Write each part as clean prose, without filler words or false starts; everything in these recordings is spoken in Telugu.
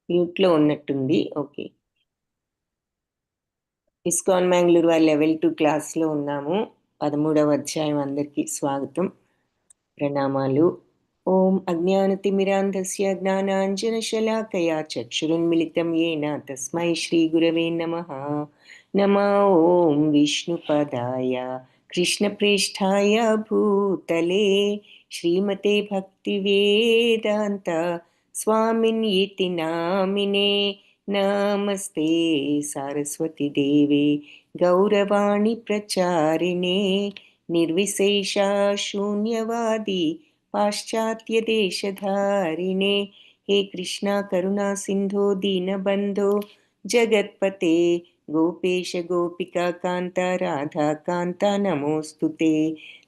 మ్యూట్ లో ఉన్నట్టుంది. ఓకే. ఇస్కాన్ మ్యాంగ్లూర్ వారి లెవెల్ 2 క్లాస్ లో ఉన్నాము. 13వ అధ్యాయం. అందరికీ స్వాగతం, ప్రణామాలు. ఓం అజ్ఞానతిమిరాంధస్య జ్ఞానాంజనశలాకయా చక్షురున్మిళితం యేన తస్మై శ్రీ గురవే నమః. నమో ఓం విష్ణుపదాయ కృష్ణప్రేష్ఠాయ భూతలే శ్రీమతే భక్తివేదాంత స్వామిన్యేతి నామినే. నమస్తే సారస్వతి దేవే గౌరవాణి ప్రచారిణే నిర్విశేషా శూన్యవాది పాశ్చాత్య దేశధారిణే. హే కృష్ణ కరుణా సింధో దీనబంధో జగత్పతే గోపేశ గోపికా కాంత రాధా కాంత నమోస్తుతే.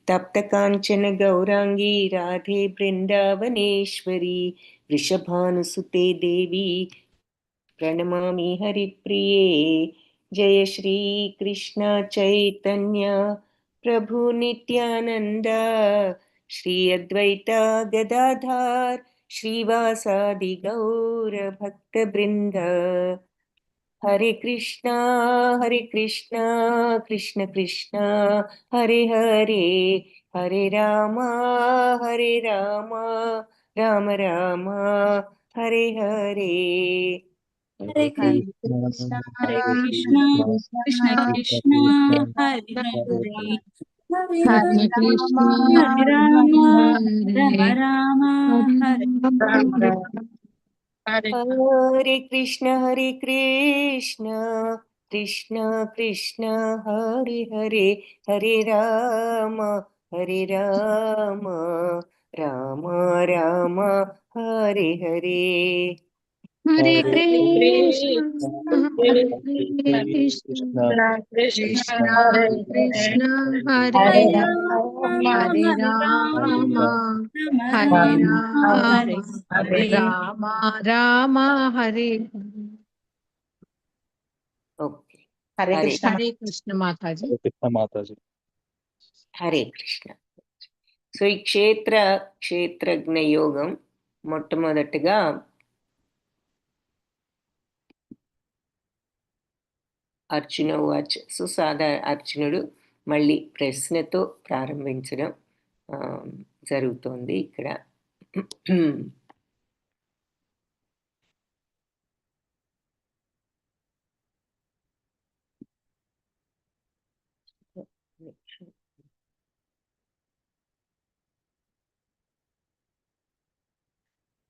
తప్త కాంచన గౌరాంగీ రాధే బృందావనేశ్వరి వృషభానుసుతే దేవి ప్రణమామి హరిప్రియే. జయ శ్రీ కృష్ణ చైతన్య ప్రభు నిత్యానంద శ్రీ అద్వైత గదాధార్ శ్రీవాసాది గౌర భక్త బృంద. హరే కృష్ణ కృష్ణ కృష్ణ హరే హరే, హరే రామ రామ రామ హరే హరే. హరే కృష్ణ హరే కృష్ణ కృష్ణ కృష్ణ హరే హరే, హరే కృష్ణ హరే రామ రామ రామ హరే హరే. హరే కృష్ణ కృష్ణ కృష్ణ హరే హరే, హరే రామ రామ రామ హరే హరే. హరే కృష్ణ హరే కృష్ణ కృష్ణ కృష్ణ హరే హరే రామ హరే హరే రామ రామ రామ హరే రామ హరే హరే హరే. రామ రామ హరే. ఓకే. హరే హరే కృష్ణ. హరే కృష్ణ మాతాజీ. కృష్ణ మాతాజీ. హరే కృష్ణ. సో ఈ క్షేత్రజ్ఞ యోగం మొట్టమొదటిగా అర్జున వాచ. సో అర్జునుడు మళ్ళీ ప్రశ్నతో ప్రారంభించడం జరుగుతోంది ఇక్కడ.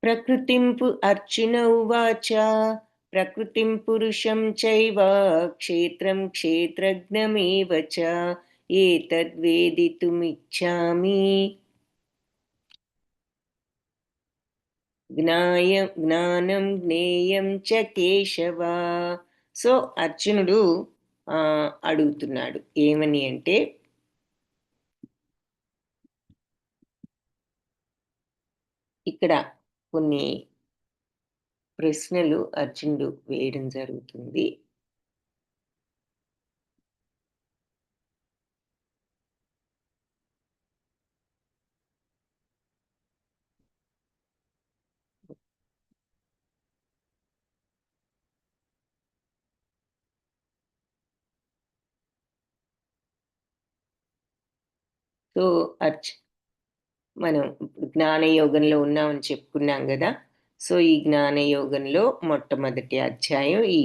ప్రకృతింపు అర్జున ఉవాచ ప్రకృతిం పురుషం చైవ క్షేత్రం క్షేత్రజ్ఞమేవ చ ఏతద్వేదితుమిచ్ఛామి జ్ఞానం జ్ఞేయం చ కేశవ. సో అర్జునుడు అడుగుతున్నాడు ఏమని అంటే, ఇక్కడ కొన్ని ప్రశ్నలు అర్జునుడు వేయడం జరుగుతుంది. సో మనం జ్ఞానయోగంలో ఉన్నామని చెప్పుకున్నాం కదా. సో ఈ జ్ఞానయోగంలో మొట్టమొదటి అధ్యాయం ఈ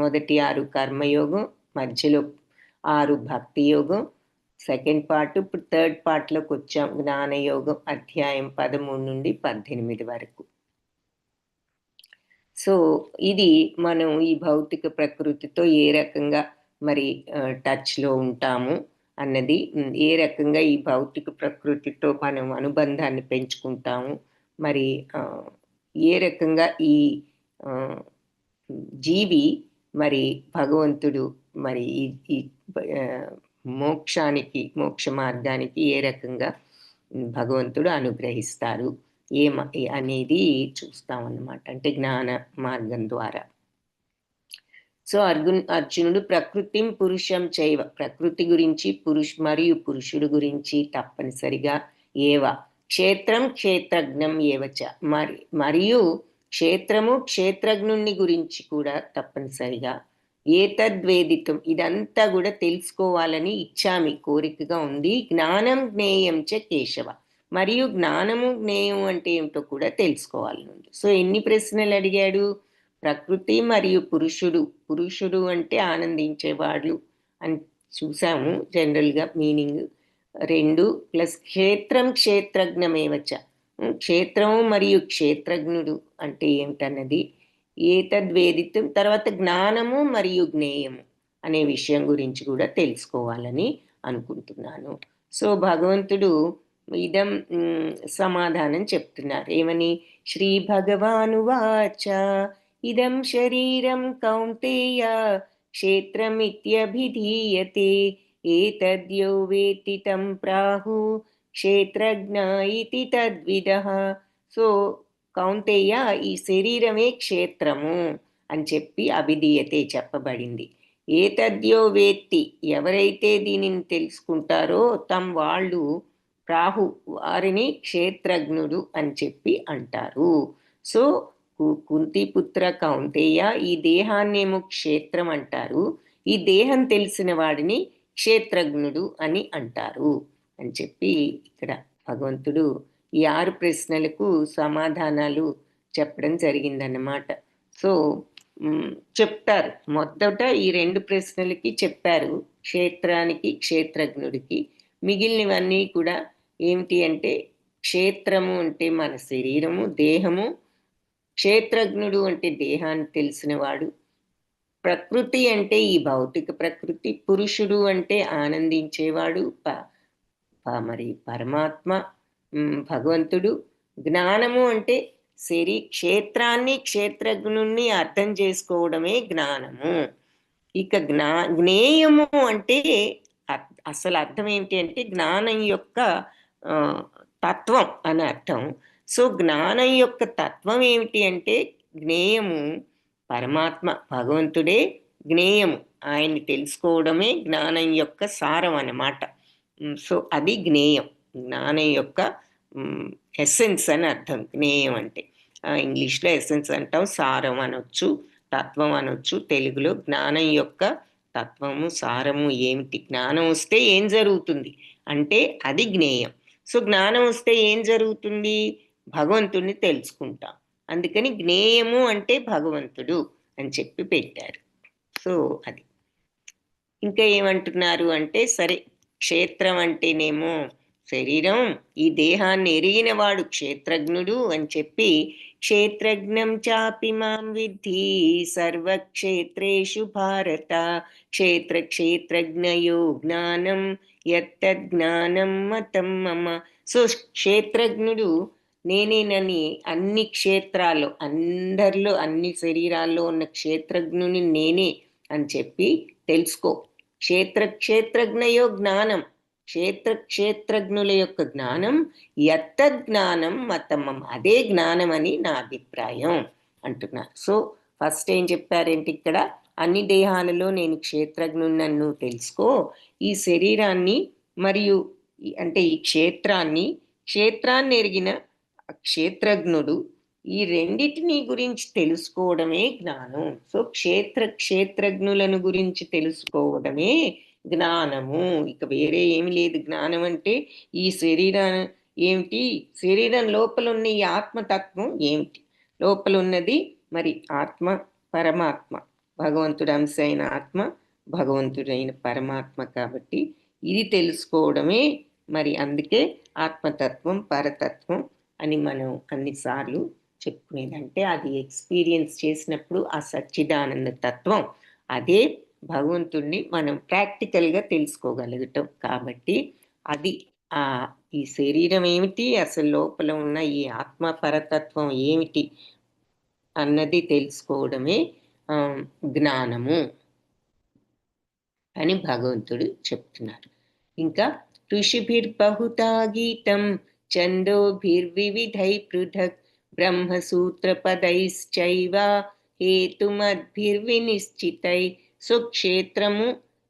మొదటి 6 కర్మయోగం, మధ్యలో 6 భక్తి యోగం, సెకండ్ పార్ట్. ఇప్పుడు థర్డ్ పార్ట్లోకి వచ్చాం. జ్ఞానయోగం అధ్యాయం 13 నుండి 18 వరకు. సో ఇది మనం ఈ భౌతిక ప్రకృతితో ఏ రకంగా మరి టచ్లో ఉంటాము అన్నది, ఏ రకంగా ఈ భౌతిక ప్రకృతితో మనం అనుబంధాన్ని పెంచుకుంటాము, మరి ఏ రకంగా ఈ జీవి మరి భగవంతుడు మరి ఈ మోక్ష మార్గానికి ఏ రకంగా భగవంతుడు అనుగ్రహిస్తారు అనేది చూస్తామన్నమాట. అంటే జ్ఞాన మార్గం ద్వారా. సో అర్జునుడు ప్రకృతిం పురుషం చైవ, ప్రకృతి గురించి మరియు పురుషుడు గురించి తప్పనిసరిగా క్షేత్రం క్షేత్రజ్ఞం ఏవచ, మరియు క్షేత్రము క్షేత్రజ్ఞుణ్ణి గురించి కూడా తప్పనిసరిగా, ఏతద్వేదితం ఇదంతా కూడా తెలుసుకోవాలని ఇచ్చామి కోరికగా ఉంది, జ్ఞానం జ్ఞేయం చ కేశవ, మరియు జ్ఞానము జ్ఞేయం అంటే ఏమిటో కూడా తెలుసుకోవాలని ఉంది. సో ఎన్ని ప్రశ్నలు అడిగాడు? ప్రకృతి మరియు పురుషుడు అంటే ఆనందించేవాళ్ళు అని చూసాము జనరల్గా మీనింగ్. 2 ప్లస్ క్షేత్రం క్షేత్రజ్ఞమేవచ, క్షేత్రము మరియు క్షేత్రజ్ఞుడు అంటే ఏమిటన్నది, ఏతద్వేదితం, తర్వాత జ్ఞానము మరియు జ్ఞేయము అనే విషయం గురించి కూడా తెలుసుకోవాలని అనుకుంటున్నాను. సో భగవంతుడు ఇదం సమాధానం చెప్తున్నారు. ఏమని? శ్రీ భగవానువాచ ఇదం శరీరం కౌంతేయ క్షేత్రమిత్యభిధీయతే ఏతద్యో వేత్తి తం ప్రాహు క్షేత్రజ్ఞ ఇతి తద్విదః. సో కౌంతేయ, ఈ శరీరమే క్షేత్రము అని చెప్పి అభిధీయతే చెప్పబడింది. ఏతద్యో వేత్తి, ఎవరైతే దీనిని తెలుసుకుంటారో, తం వాళ్ళు, ప్రాహు వారిని క్షేత్రజ్ఞుడు అని చెప్పి అంటారు. సో కుంతిపుత్ర కౌంతేయ, ఈ దేహాన్నేమో క్షేత్రం అంటారు, ఈ దేహం తెలిసిన వాడిని క్షేత్రజ్ఞుడు అని అంటారు అని చెప్పి ఇక్కడ భగవంతుడు ఈ 6 ప్రశ్నలకు సమాధానాలు చెప్పడం జరిగిందన్నమాట. సో చెప్తారు. మొదట ఈ 2 ప్రశ్నలకి చెప్పారు, క్షేత్రానికి క్షేత్రజ్ఞుడికి. మిగిలినవన్నీ కూడా ఏమిటి అంటే, క్షేత్రము అంటే మన శరీరము దేహము, క్షేత్రజ్ఞుడు అంటే దేహాన్ని తెలిసినవాడు, ప్రకృతి అంటే ఈ భౌతిక ప్రకృతి, పురుషుడు అంటే ఆనందించేవాడు మరి పరమాత్మ భగవంతుడు, జ్ఞానము అంటే క్షేత్రాన్ని క్షేత్రజ్ఞుణ్ణి అర్థం చేసుకోవడమే జ్ఞానము. ఇక జ్ఞేయము అంటే అసలు అర్థం ఏమిటి అంటే జ్ఞానం యొక్క తత్వం అని అర్థం. సో జ్ఞానం యొక్క తత్వం ఏమిటి అంటే, జ్ఞేయము పరమాత్మ భగవంతుడే జ్ఞేయము, ఆయన్ని తెలుసుకోవడమే జ్ఞానం యొక్క సారం అన్నమాట. సో అది జ్ఞేయం, జ్ఞానం యొక్క ఎసెన్స్ అని అర్థం. జ్ఞేయం అంటే ఇంగ్లీష్లో ఎసెన్స్ అంటాం, సారం అనొచ్చు, తత్వం అనొచ్చు. తెలుగులో జ్ఞానం యొక్క తత్వము సారము ఏమిటి, జ్ఞానం వస్తే ఏం జరుగుతుంది అంటే అది జ్ఞేయం. సో జ్ఞానం వస్తే ఏం జరుగుతుంది? భగవంతుడిని తెలుసుకుంటాం. అందుకని జ్ఞేయము అంటే భగవంతుడు అని చెప్పి పెట్టారు. సో అది ఇంకా ఏమంటున్నారు అంటే, సరే క్షేత్రం అంటేనేమో శరీరం, ఈ దేహాన్ని ఎరిగిన వాడు క్షేత్రజ్ఞుడు అని చెప్పి, క్షేత్రజ్ఞం చాపి మాం విద్ధి సర్వక్షేత్రేషు భారత క్షేత్రజ్ఞయో జ్ఞానం యత్తజ్ఞానం మతం మమ. సో క్షేత్రజ్ఞుడు నేనేనని, అన్ని క్షేత్రాల్లో, అందరిలో, అన్ని శరీరాల్లో ఉన్న క్షేత్రజ్ఞుని నేనే అని చెప్పి తెలుసుకో. క్షేత్రజ్ఞయో జ్ఞానం, క్షేత్రజ్ఞుల యొక్క జ్ఞానం, యత్తజ్ఞానం మతమం, అదే జ్ఞానం అని నా అభిప్రాయం అంటున్నారు. సో ఫస్ట్ ఏం చెప్పారేంటి ఇక్కడ, అన్ని దేహాలలో నేను క్షేత్రజ్ఞుని నన్ను తెలుసుకో, ఈ శరీరాన్ని మరియు అంటే ఈ క్షేత్రాన్ని ఎరిగిన క్షేత్రజ్ఞుడు, ఈ రెండిటిని గురించి తెలుసుకోవడమే జ్ఞానం. సో క్షేత్రజ్ఞులను గురించి తెలుసుకోవడమే జ్ఞానము, ఇక వేరే ఏమి లేదు. జ్ఞానం అంటే ఈ శరీరం ఏమిటి, శరీరం లోపల ఉన్న ఈ ఆత్మతత్వం ఏమిటి, లోపల ఉన్నది మరి ఆత్మ పరమాత్మ, భగవంతుడు అంశ అయిన ఆత్మ భగవంతుడైన పరమాత్మ. కాబట్టి ఇది తెలుసుకోవడమే మరి, అందుకే ఆత్మతత్వం పరతత్వం అని మనం అన్నిసార్లు చెప్పుకునేదంటే, అది ఎక్స్పీరియన్స్ చేసినప్పుడు ఆ సచ్చిదానంద తత్వం, అదే భగవంతుణ్ణి మనం ప్రాక్టికల్గా తెలుసుకోగలుగుతాం. కాబట్టి అది ఈ శరీరం ఏమిటి, అసలు లోపల ఉన్న ఈ ఆత్మ పరతత్వం ఏమిటి అన్నది తెలుసుకోవడమే జ్ఞానము అని భగవంతుడు చెప్తున్నారు. ఇంకా ఋషిభిర్బహుతా గీతం ఛందోభిర్వివిధై పృథక్ బ్రహ్మసూత్రపదైశ్చైవ హేతుమద్భిర్వినిశ్చితై. సో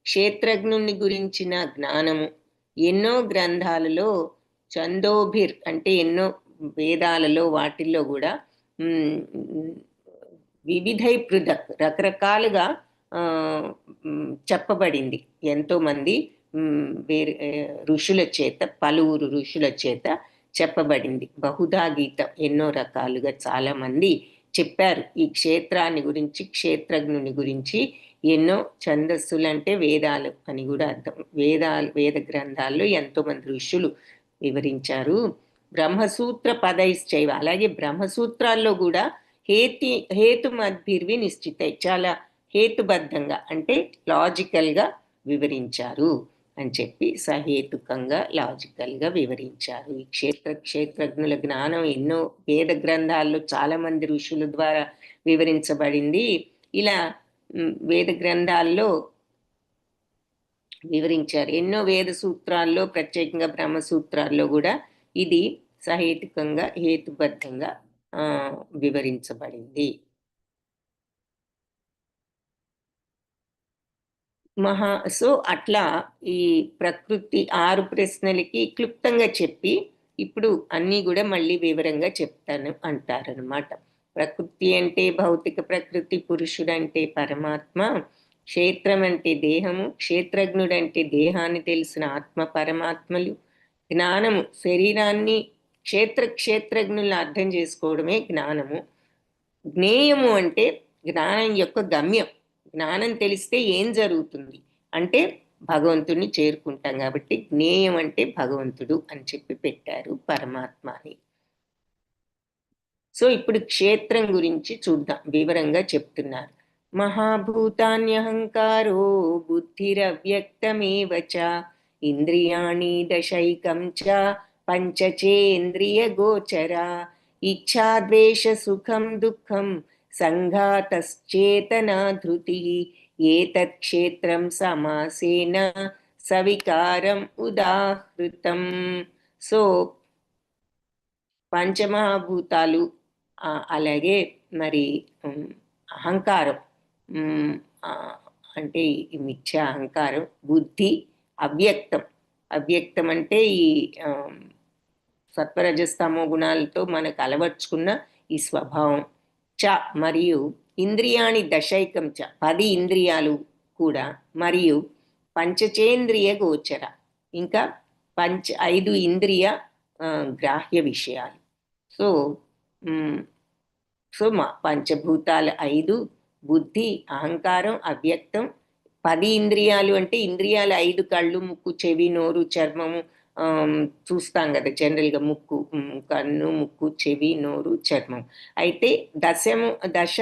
క్షేత్రజ్ఞుని గురించిన జ్ఞానము ఎన్నో గ్రంథాలలో ఛందోభిర్ అంటే ఎన్నో వేదాలలో వాటిల్లో కూడా వివిధై పృథక్ రకరకాలుగా చెప్పబడింది. ఎంతోమంది వేరే ఋషుల చేత, పలువురు ఋషుల చేత చెప్పబడింది. బహుధా గీతం ఎన్నో రకాలుగా చాలా మంది చెప్పారు ఈ క్షేత్రాన్ని గురించి, క్షేత్రజ్ఞుని గురించి. ఎన్నో ఛందస్సులు అంటే వేదాలు అని కూడా అర్థం. వేద గ్రంథాల్లో ఎంతో మంది ఋషులు వివరించారు. బ్రహ్మసూత్ర పదైశ్చైవ, అలాగే బ్రహ్మసూత్రాల్లో కూడా హేతుమద్భిర్వి నిశ్చితై, చాలా హేతుబద్ధంగా అంటే లాజికల్గా వివరించారు అని చెప్పి సహేతుకంగా లాజికల్గా వివరించారు. ఈ క్షేత్రజ్ఞుల జ్ఞానం ఎన్నో వేద గ్రంథాల్లో చాలా మంది ఋషుల ద్వారా వివరించబడింది. ఇలా వేద గ్రంథాల్లో వివరించారు. ఎన్నో వేద సూత్రాల్లో, ప్రత్యేకంగా బ్రహ్మసూత్రాల్లో కూడా ఇది సహేతుకంగా హేతుబద్ధంగా వివరించబడింది. సో అట్లా ఈ ప్రకృతి 6 ప్రశ్నలకి క్లుప్తంగా చెప్పి ఇప్పుడు అన్నీ కూడా మళ్ళీ వివరంగా చెప్తాను అంటారనమాట. ప్రకృతి అంటే భౌతిక ప్రకృతి, పురుషుడు అంటే పరమాత్మ, క్షేత్రం అంటే దేహము, క్షేత్రజ్ఞుడంటే దేహాన్ని తెలిసిన ఆత్మ పరమాత్మలు, జ్ఞానము శరీరాన్ని క్షేత్రజ్ఞులను అర్థం చేసుకోవడమే జ్ఞానము, జ్ఞేయము అంటే జ్ఞానం యొక్క గమ్యం. జ్ఞానం తెలిస్తే ఏం జరుగుతుంది అంటే భగవంతుడిని చేరుకుంటాం కాబట్టి జ్ఞేయం అంటే భగవంతుడు అని చెప్పి పెట్టారు, పరమాత్మ అని. సో ఇప్పుడు క్షేత్రం గురించి చూద్దాం, వివరంగా చెప్తున్నారు. మహాభూతాన్యహంకారో బుద్ధిరవ్యక్తమేవ చ ఇంద్రియాణి దశైకం చ పంచచేంద్రియ గోచరా ఇచ్ఛాద్వేష సుఖం దుఃఖం సంఘాతశ్చేతనా ధృతి ఏతత్ క్షేత్రం సమాసేన సవికారం ఉదాహృతం. సో పంచమహాభూతాలు, అలాగే మరి అహంకారం అంటే ఈ మిథ్యా అహంకారం, బుద్ధి, అవ్యక్తం అంటే ఈ సత్వరజస్తమో గుణాలతో మనకు అలవర్చుకున్న ఈ స్వభావం చ, మరియు ఇంద్రియాణి దశైకం చ 10 ఇంద్రియాలు కూడా, మరియు పంచచేంద్రియ గోచర ఇంకా 5 ఇంద్రియ గ్రాహ్య విషయాలు. సో పంచభూతాలు 5, బుద్ధి, అహంకారం, అవ్యక్తం, 10 ఇంద్రియాలు అంటే ఇంద్రియాలు 5, కళ్ళు, ముక్కు, చెవి, నోరు, చర్మము. చూస్తాం కదా జనరల్గా ముక్కు, కన్ను, ముక్కు, చెవి, నోరు, చర్మం. అయితే దశ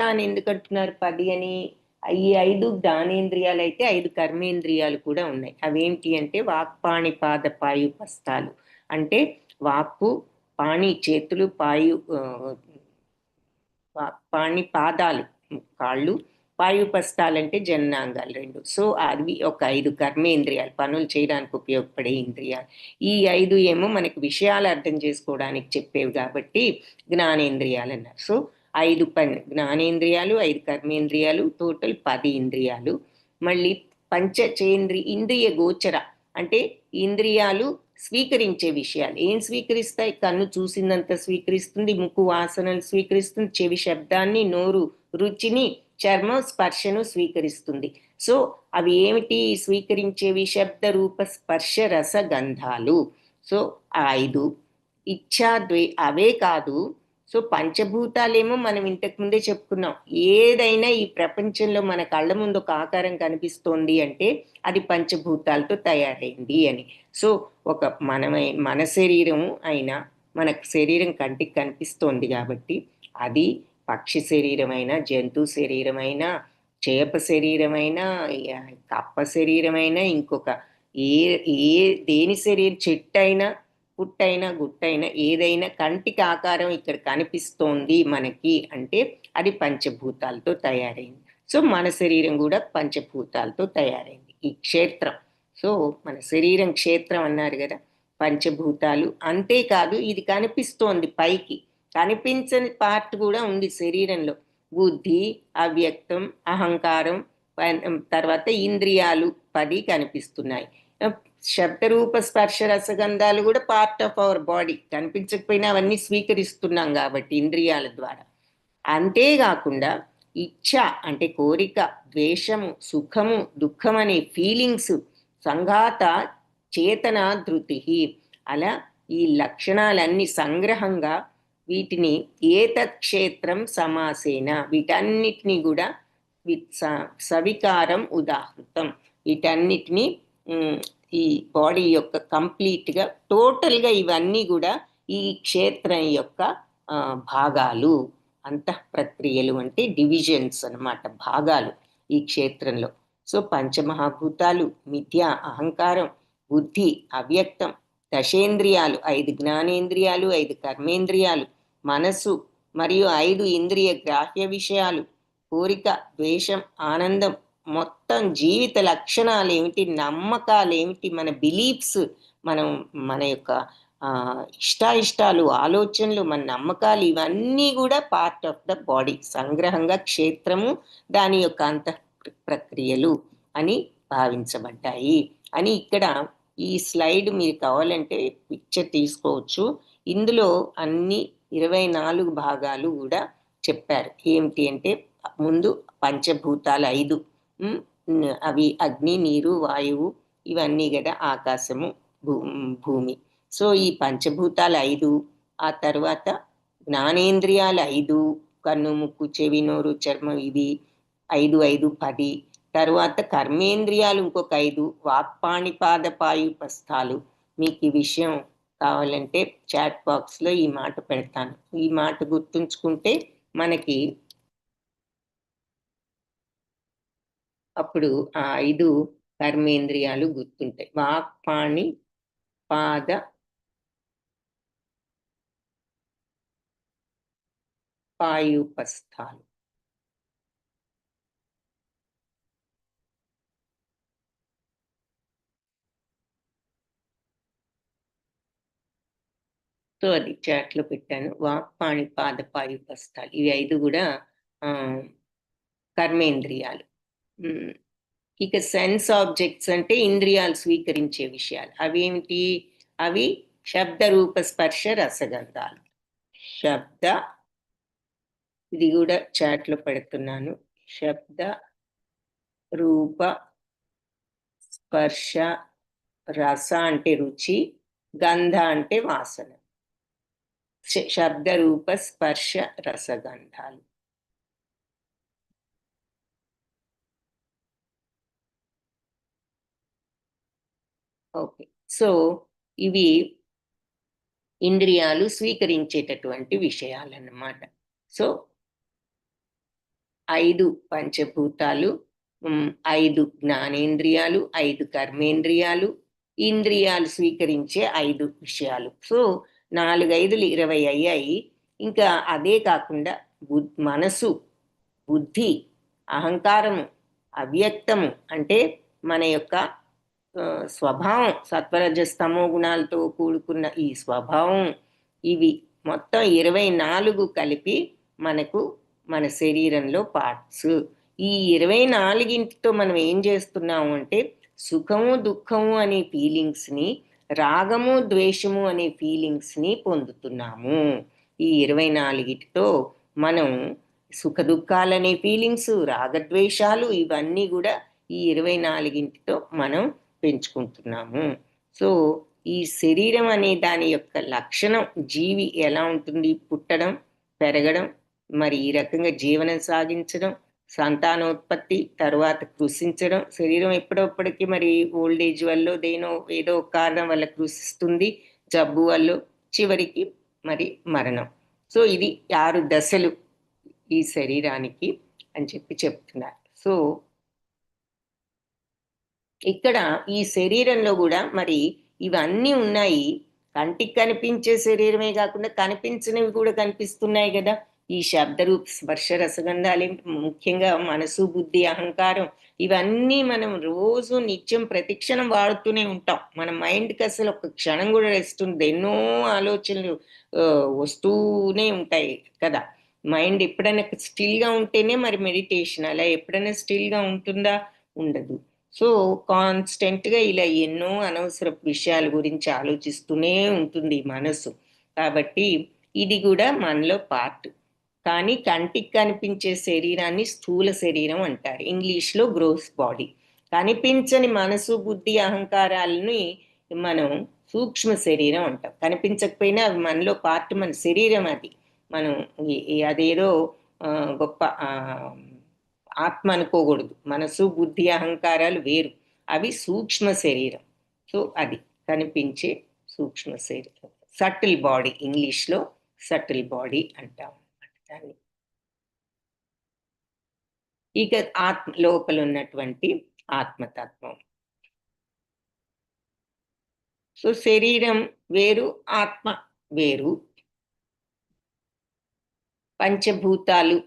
అని ఎందుకు అంటున్నారు 10 అని? ఈ 5 జ్ఞానేంద్రియాలు అయితే 5 కర్మేంద్రియాలు కూడా ఉన్నాయి. అవేంటి అంటే వాక్పాణి పాద పాయుపస్థాలు, అంటే వాక్కు, పాణి చేతులు, పాణి పాదాలు కాళ్ళు, పాయుపస్థాలంటే జననాంగాలు 2. సో అవి ఒక 5 కర్మేంద్రియాలు, పనులు చేయడానికి ఉపయోగపడే ఇంద్రియాలు. ఈ 5 ఏమో మనకి విషయాలు అర్థం చేసుకోవడానికి చెప్పేవి కాబట్టి జ్ఞానేంద్రియాలు అన్నారు. సో 5 జ్ఞానేంద్రియాలు, 5 కర్మేంద్రియాలు, టోటల్ 10 ఇంద్రియాలు. మళ్ళీ ఇంద్రియ గోచర అంటే ఇంద్రియాలు స్వీకరించే విషయాలు. ఏం స్వీకరిస్తాయి? కన్ను చూసిందంత స్వీకరిస్తుంది, ముక్కు వాసనలు స్వీకరిస్తుంది, చెవి శబ్దాన్ని, నోరు రుచిని, చర్మం స్పర్శను స్వీకరిస్తుంది. సో అవి ఏమిటి స్వీకరించేవి? శబ్ద, రూప, స్పర్శ, రస, గంధాలు. సో 5 అవే కాదు. సో పంచభూతాలేమో మనం ఇంతకు ముందే చెప్పుకున్నాం. ఏదైనా ఈ ప్రపంచంలో మన కళ్ళ ముందు ఒక ఆకారం కనిపిస్తోంది అంటే అది పంచభూతాలతో తయారైంది అని. సో మన శరీరం అయినా, మన శరీరం కంటికి కనిపిస్తోంది కాబట్టి అది పక్షి శరీరమైనా, జంతు శరీరమైనా, చేప శరీరమైనా, కప్ప శరీరమైనా, ఇంకొక దేని శరీరం, చెట్టు అయినా, పుట్టైనా, గుట్టైనా, ఏదైనా కంటికి ఆకారం ఇక్కడ కనిపిస్తోంది మనకి అంటే అది పంచభూతాలతో తయారైంది. సో మన శరీరం కూడా పంచభూతాలతో తయారైంది. ఈ క్షేత్రం, సో మన శరీరం క్షేత్రం అన్నారు కదా, పంచభూతాలు. అంతేకాదు ఇది కనిపిస్తోంది పైకి, కనిపించని పార్ట్ కూడా ఉంది శరీరంలో. బుద్ధి, అవ్యక్తం, అహంకారం, తర్వాత ఇంద్రియాలు 10 కనిపిస్తున్నాయి. శబ్దరూప స్పర్శ రసగంధాలు కూడా పార్ట్ ఆఫ్ అవర్ బాడీ, కనిపించకపోయినా అవన్నీ స్వీకరిస్తున్నాం కాబట్టి ఇంద్రియాల ద్వారా. అంతేకాకుండా ఇచ్ఛ అంటే కోరిక, ద్వేషము, సుఖము, దుఃఖం అనే ఫీలింగ్స్, సంఘాత చేతన ధృతి, అలా ఈ లక్షణాలన్నీ సంగ్రహంగా వీటిని ఏతత్ క్షేత్రం సమాసేన, వీటన్నిటినీ కూడా సవికారం ఉదాహృతం, వీటన్నిటినీ ఈ బాడీ యొక్క కంప్లీట్గా టోటల్గా ఇవన్నీ కూడా ఈ క్షేత్రం యొక్క భాగాలు, అంతః ప్రక్రియలు అంటే డివిజన్స్ అన్నమాట, భాగాలు ఈ క్షేత్రంలో. సో పంచమహాభూతాలు, మిథ్య, అహంకారం, బుద్ధి, అవ్యక్తం, దశేంద్రియాలు, 5 జ్ఞానేంద్రియాలు, 5 కర్మేంద్రియాలు, మనస్సు మరియు 5 ఇంద్రియ గ్రాహ్య విషయాలు, కోరిక, ద్వేషం, ఆనందం, మొత్తం జీవిత లక్షణాలు ఏమిటి, నమ్మకాలు ఏమిటి, మన బిలీఫ్స్, మన యొక్క ఇష్టాయిష్టాలు, ఆలోచనలు, మన నమ్మకాలు, ఇవన్నీ కూడా పార్ట్ ఆఫ్ ద బాడీ, సంగ్రహంగా క్షేత్రము దాని యొక్క అంతః ప్రక్రియలు అని భావించబడ్డాయి అని ఇక్కడ ఈ స్లైడ్ మీరు కావాలంటే పిక్చర్ తీసుకోవచ్చు. ఇందులో అన్ని 24 భాగాలు కూడా చెప్పారు. ఏమిటి అంటే ముందు పంచభూతాలు 5, అవి అగ్ని, నీరు, వాయువు, ఇవన్నీ కదా, ఆకాశము, భూమి. సో ఈ పంచభూతాలు 5, ఆ తర్వాత జ్ఞానేంద్రియాలు 5, కన్ను, ముక్కు, చెవి, నోరు, చర్మం, ఇవి 5, 5, 10. తర్వాత కర్మేంద్రియాలు ఇంకొక 5, వాక్పాణిపాద పాయుపస్థాలు. మీకు ఈ విషయం కావాలంటే చాట్ బాక్స్లో ఈ మాట పెడతాను. ఈ మాట గుర్తుంచుకుంటే మనకి అప్పుడు ఆ 5 కర్మేంద్రియాలు గుర్తుంటాయి. వాక్పాణి పాద పాయుపస్థాలు. సో అది చాట్లో పెట్టాను. వాక్పాణి పాద పాయుపస్థాలు, ఇవి 5 కూడా కర్మేంద్రియాలు. ఇక సెన్స్ ఆబ్జెక్ట్స్ అంటే ఇంద్రియాలు స్వీకరించే విషయాలు. అవేమిటి? అవి శబ్ద, రూప, స్పర్శ, రసగంధాలు. శబ్ద, ఇది కూడా చాట్లో పెడుతున్నాను. శబ్ద, రూప, స్పర్శ, రస అంటే రుచి, గంధ అంటే వాసన. శబ్ద, రూప, స్పర్శ, రసగంధాలు. ఓకే, సో ఇవి ఇంద్రియాలు స్వీకరించేటటువంటి విషయాలన్నమాట. సో 5 పంచభూతాలు, 5 జ్ఞానేంద్రియాలు, 5 కర్మేంద్రియాలు, ఇంద్రియాలు స్వీకరించే 5 విషయాలు. సో 4, 5 20 అయ్యాయి. ఇంకా అదే కాకుండా మనసు, బుద్ధి, అహంకారము, అవ్యక్తము అంటే మన యొక్క స్వభావం, సత్వరజస్తమో గుణాలతో కూడుకున్న ఈ స్వభావం, ఇవి మొత్తం 24 కలిపి మనకు మన శరీరంలో పార్ట్స్. ఈ 24తో మనం ఏం చేస్తున్నాము అంటే సుఖము, దుఃఖము అనే ఫీలింగ్స్ని, రాగము, ద్వేషము అనే ఫీలింగ్స్ని పొందుతున్నాము. ఈ 24తో మనం సుఖ దుఃఖాలనే ఫీలింగ్స్, రాగద్వేషాలు, ఇవన్నీ కూడా ఈ 24తో మనం పెంచుకుంటున్నాము. సో ఈ శరీరం అనే దాని యొక్క లక్షణం, జీవి ఎలా ఉంటుంది? పుట్టడం, పెరగడం, మరి ఈ రకంగా జీవనం సాగించడం, సంతానోత్పత్తి, తర్వాత కృషించడం. శరీరం ఎప్పుడప్పటికీ మరి ఓల్డేజ్ వల్ల దేనో ఏదో కారణం వల్ల కృషిస్తుంది, జబ్బు వల్ల, చివరికి మరి మరణం. సో ఇది 6 దశలు ఈ శరీరానికి అని చెప్తున్నారు. సో ఇక్కడ ఈ శరీరంలో కూడా మరి ఇవన్నీ ఉన్నాయి. కంటికి కనిపించే శరీరమే కాకుండా కనిపించనివి కూడా కనిపిస్తున్నాయి కదా. ఈ శబ్దరూప, స్పర్శ, రసగంధాలు, ముఖ్యంగా మనసు, బుద్ధి, అహంకారం, ఇవన్నీ మనం రోజు నిత్యం ప్రతిక్షణం వాడుతూనే ఉంటాం. మన మైండ్కి అసలు ఒక క్షణం కూడా రెస్ట్ ఉంది. ఎన్నో ఆలోచనలు వస్తూనే ఉంటాయి కదా. మైండ్ ఎప్పుడైనా స్టిల్గా ఉంటేనే మరి మెడిటేషన్. అలా ఎప్పుడైనా స్టిల్గా ఉంటుందా? ఉండదు. సో కాన్స్టెంట్గా ఇలా ఎన్నో అనవసర విషయాల గురించి ఆలోచిస్తూనే ఉంటుంది ఈ మనసు. కాబట్టి ఇది కూడా మనలో పార్ట్. కానీ కంటికి కనిపించే శరీరాన్ని స్థూల శరీరం అంటారు, ఇంగ్లీష్లో గ్రోస్ బాడీ. కనిపించని మనసు, బుద్ధి, అహంకారాలని మనం సూక్ష్మ శరీరం అంటాం. కనిపించకపోయినా అవి మనలో పార్ట్, మన శరీరం అది. మనం అదేదో గొప్ప ఆత్మ అనుకోకూడదు. మనసు, బుద్ధి, అహంకారాలు వేరు, అవి సూక్ష్మ శరీరం. సో అది కనిపించే సూక్ష్మ శరీరం, సటిల్ బాడీ, ఇంగ్లీష్లో సటిల్ బాడీ అంటాం దాన్ని. ఇక ఆత్మ లోపల ఉన్నటువంటి ఆత్మతత్వం. సో శరీరం వేరు, ఆత్మ వేరు. పంచభూతాలు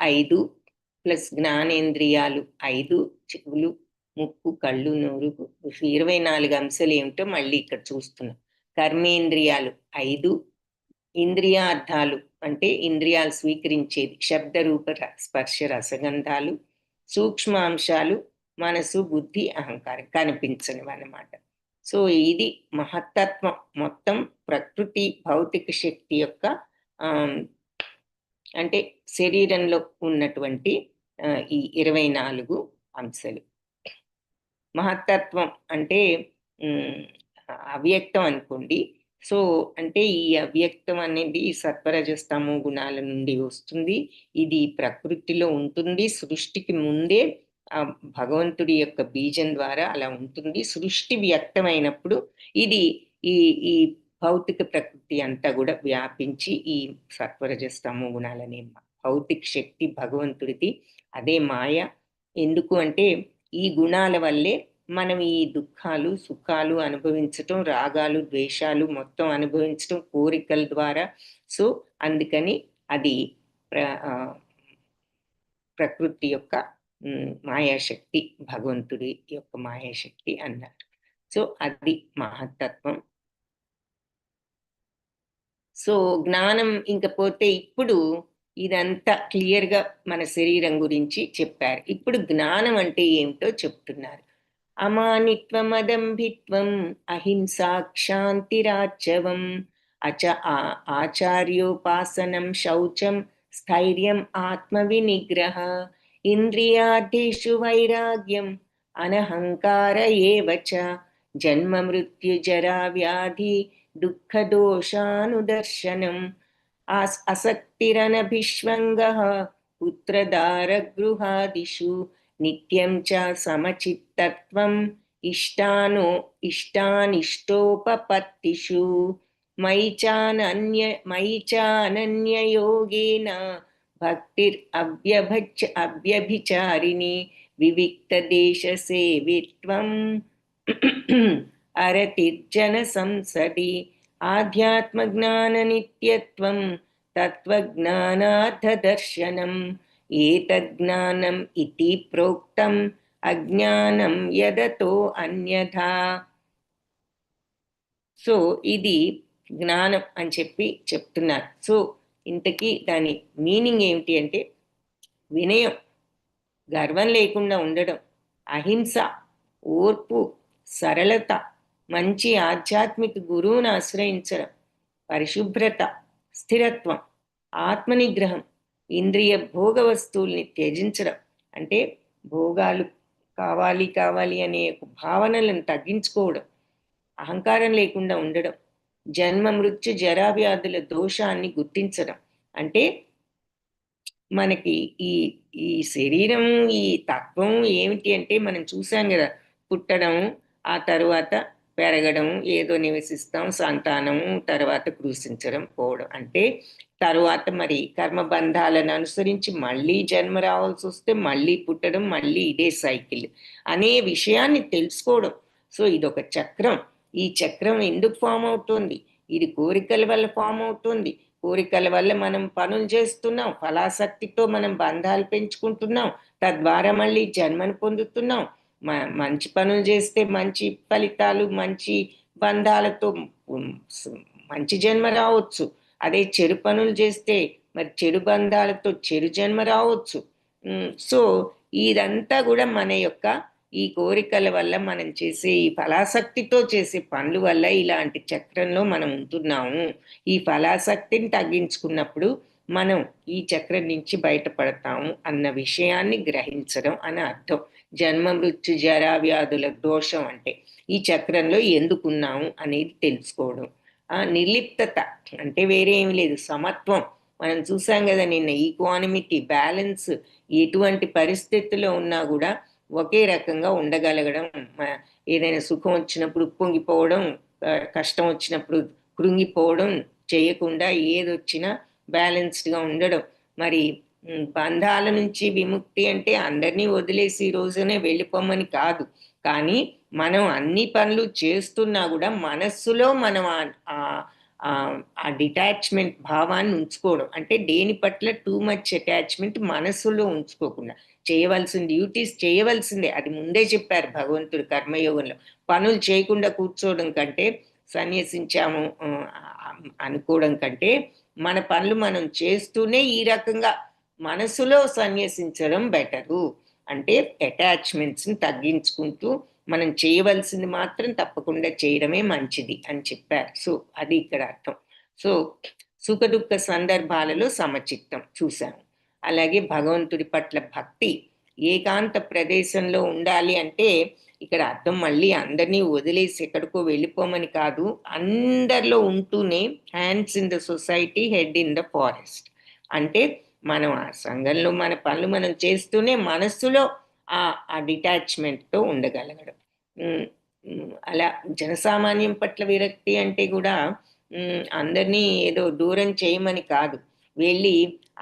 5 ప్లస్ జ్ఞానేంద్రియాలు 5, చెవులు, ముక్కు, కళ్ళు, నోరు, 24 అంశాలు ఏమిటో మళ్ళీ ఇక్కడ చూస్తున్నాం. కర్మేంద్రియాలు 5, ఇంద్రియార్థాలు అంటే ఇంద్రియాలు స్వీకరించేది, శబ్ద, రూప, స్పర్శ, రసగంధాలు, సూక్ష్మాంశాలు మనసు, బుద్ధి, అహంకారం, కనిపించనివి అన్నమాట. సో ఇది మహత్తత్వం, మొత్తం ప్రకృతి భౌతిక శక్తి యొక్క అంటే శరీరంలో ఉన్నటువంటి ఈ 24 అంశాలు. మహత్తత్వం అంటే అవ్యక్తం అనుకోండి. సో అంటే ఈ అవ్యక్తం అనేది సత్వరజస్తమో గుణాల నుండి వస్తుంది. ఇది ప్రకృతిలో ఉంటుంది. సృష్టికి ముందే భగవంతుడి యొక్క బీజం ద్వారా అలా ఉంటుంది. సృష్టి వ్యక్తమైనప్పుడు ఇది ఈ ఈ భౌతిక ప్రకృతి అంతా కూడా వ్యాపించి ఈ సత్వరజస్తమో గుణాలనే భౌతిక శక్తి భగవంతుడిది, అదే మాయ. ఎందుకు అంటే ఈ గుణాల వల్లే మనం ఈ దుఃఖాలు, సుఖాలు అనుభవించటం, రాగాలు, ద్వేషాలు మొత్తం అనుభవించటం కోరికల ద్వారా. సో అందుకని అది ప్రకృతి యొక్క మాయాశక్తి, భగవంతుడి యొక్క మాయాశక్తి అన్నారు. సో అది మహత్తత్వం. సో జ్ఞానం ఇంకపోతే ఇప్పుడు ఇదంతా క్లియర్గా మన శరీరం గురించి చెప్పారు. ఇప్పుడు జ్ఞానం అంటే ఏమిటో చెప్తున్నారు. అమానిత్వం, అదంభిత్వం, అహింసా, క్షాంతిరాచవం, ఆచార్యోపాసనం, శౌచం, స్థైర్యం, ఆత్మవినిగ్రహ, ఇంద్రియార్థేషు వైరాగ్యం, అనహంకార ఏవ చ, జన్మ మృత్యు జరా వ్యాధి దుఃఖదోషానుదర్శనం, అసక్తిరనభిష్వంగః పుత్రదారగృహాదిషు, నిత్యం చ సమచిత్తత్వం, ఇష్టానిష్టోపపత్తిషు, మయి చానన్యయోగేన భక్తిర్ అవ్యభిచారిణి, వివిక్త దేశ సేవిత్వం, అరతిర్జన సంసది, ఆధ్యాత్మ జ్ఞాన నిత్యత్వం, తత్వజ్ఞానార్థ దర్శనం, ఏతజ్ఞానం ఇతి ప్రోక్తం, అజ్ఞానం యదతో అన్యథా. సో ఇది జ్ఞానం అని చెప్పి చెప్తున్నారు. సో ఇంతకీ దాని మీనింగ్ ఏమిటి అంటే వినయం, గర్వం లేకుండా ఉండడం, అహింస, ఓర్పు, సరళత, మంచి ఆధ్యాత్మిక గురువును ఆశ్రయించడం, పరిశుభ్రత, స్థిరత్వం, ఆత్మనిగ్రహం, ఇంద్రియ భోగ వస్తువుల్ని త్యజించడం అంటే భోగాలు కావాలి కావాలి అనే భావనలను తగ్గించుకోవడం, అహంకారం లేకుండా ఉండడం, జన్మ మృత్యు జరావ్యాధుల దోషాన్ని గుర్తించడం. అంటే మనకి ఈ ఈ శరీరం, ఈ తత్వం ఏమిటి అంటే మనం చూసాం కదా, పుట్టడం, ఆ తరువాత పెరగడం, ఏదో నివసిస్తాం, సంతానం, తర్వాత కృషించడం, పోవడం. అంటే తరువాత మరి కర్మబంధాలను అనుసరించి మళ్ళీ జన్మ రావాల్సి వస్తే మళ్ళీ పుట్టడం, మళ్ళీ ఇదే సైకిల్ అనే విషయాన్ని తెలుసుకోవడం. సో ఇదొక చక్రం. ఈ చక్రం ఎందుకు ఫామ్ అవుతుంది? ఇది కోరికల వల్ల ఫామ్ అవుతుంది. కోరికల వల్ల మనం పనులు చేస్తున్నాం, ఫలాసక్తితో మనం బంధాలు పెంచుకుంటున్నాం, తద్వారా మళ్ళీ జన్మను పొందుతున్నాం. మంచి పనులు చేస్తే మంచి ఫలితాలు, మంచి బంధాలతో మంచి జన్మ రావచ్చు. అదే చెడు పనులు చేస్తే మరి చెడు బంధాలతో చెడు జన్మ రావచ్చు. సో ఇదంతా కూడా మన యొక్క ఈ కోరికల వల్ల మనం చేసే ఈ ఫలాసక్తితో చేసే పనుల వల్ల ఇలాంటి చక్రంలో మనం ఉంటున్నాము. ఈ ఫలాసక్తిని తగ్గించుకున్నప్పుడు మనం ఈ చక్రం నుంచి బయటపడతాము అన్న విషయాన్ని గ్రహించడం అని అర్థం. జన్మ మృత్యు జరా వ్యాధుల దోషం అంటే ఈ చక్రంలో ఎందుకున్నాము అనేది తెలుసుకోవడం. నిర్లిప్తత అంటే వేరే ఏమి లేదు, సమత్వం. మనం చూసాం కదా నిన్న, ఈక్వానిమిటీ, బ్యాలెన్స్. ఎటువంటి పరిస్థితుల్లో ఉన్నా కూడా ఒకే రకంగా ఉండగలగడం. ఏదైనా సుఖం వచ్చినప్పుడు పొంగిపోవడం, కష్టం వచ్చినప్పుడు కృంగిపోవడం చేయకుండా ఏదొచ్చినా బ్యాలెన్స్డ్గా ఉండడం. మరి బంధాల నుంచి విముక్తి అంటే అందరినీ వదిలేసి ఈ రోజునే వెళ్ళిపోమని కాదు, కానీ మనం అన్ని పనులు చేస్తున్నా కూడా మనస్సులో మనం ఆ డిటాచ్మెంట్ భావాన్ని ఉంచుకోవడం. అంటే దేని పట్ల టూ మచ్ అటాచ్మెంట్ మనస్సులో ఉంచుకోకుండా చేయవలసిన డ్యూటీస్ చేయవలసిందే. అది ముందే చెప్పారు భగవంతుడు కర్మయోగంలో. పనులు చేయకుండా కూర్చోవడం కంటే, సన్యసించాము అనుకోవడం కంటే, మన పనులు మనం చేస్తూనే ఈ రకంగా మనసులో సన్యసించడం బెటరు. అంటే అటాచ్మెంట్స్ని తగ్గించుకుంటూ మనం చేయవలసింది మాత్రం తప్పకుండా చేయడమే మంచిది అని చెప్పారు. సో అది ఇక్కడ అర్థం. సో సుఖ దుఃఖ సందర్భాలలో సమచిత్తం చూశాము. అలాగే భగవంతుడి పట్ల భక్తి, ఏకాంత ప్రదేశంలో ఉండాలి అంటే ఇక్కడ అర్థం మళ్ళీ అందరినీ వదిలేసి ఎక్కడికో వెళ్ళిపోమని కాదు, అందరిలో ఉంటూనే hands in the society, head in the forest. అంటే మనం ఆ సంఘంలో మన పనులు మనం చేస్తూనే మనస్సులో ఆ డిటాచ్మెంట్తో ఉండగలగడం. అలా జనసామాన్యం పట్ల విరక్తి అంటే కూడా అందరినీ ఏదో దూరం చేయమని కాదు, వెళ్ళి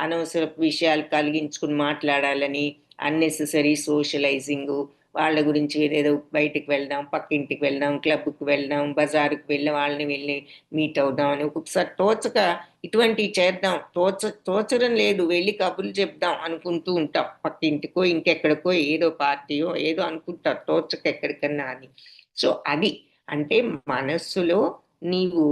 అనవసర విషయాలు కలిగించుకుని మాట్లాడాలని, అన్నెసెసరీ సోషలైజింగ్, వాళ్ళ గురించి ఏదేదో బయటికి వెళ్దాం, పక్కింటికి వెళ్దాం, క్లబ్కి వెళ్దాం, బజారుకి వెళ్ళి వాళ్ళని వెళ్ళి మీట్ అవుదాం అని ఒక్కొక్కసారి తోచక ఇటువంటివి చేద్దాం, తోచడం లేదు, వెళ్ళి కబుర్లు చెప్దాం అనుకుంటూ ఉంటాం. పక్కింటికో ఇంకెక్కడికో ఏదో పార్టీయో ఏదో అనుకుంటారు తోచక ఎక్కడికన్నా అని. సో అది అంటే మనస్సులో నీవు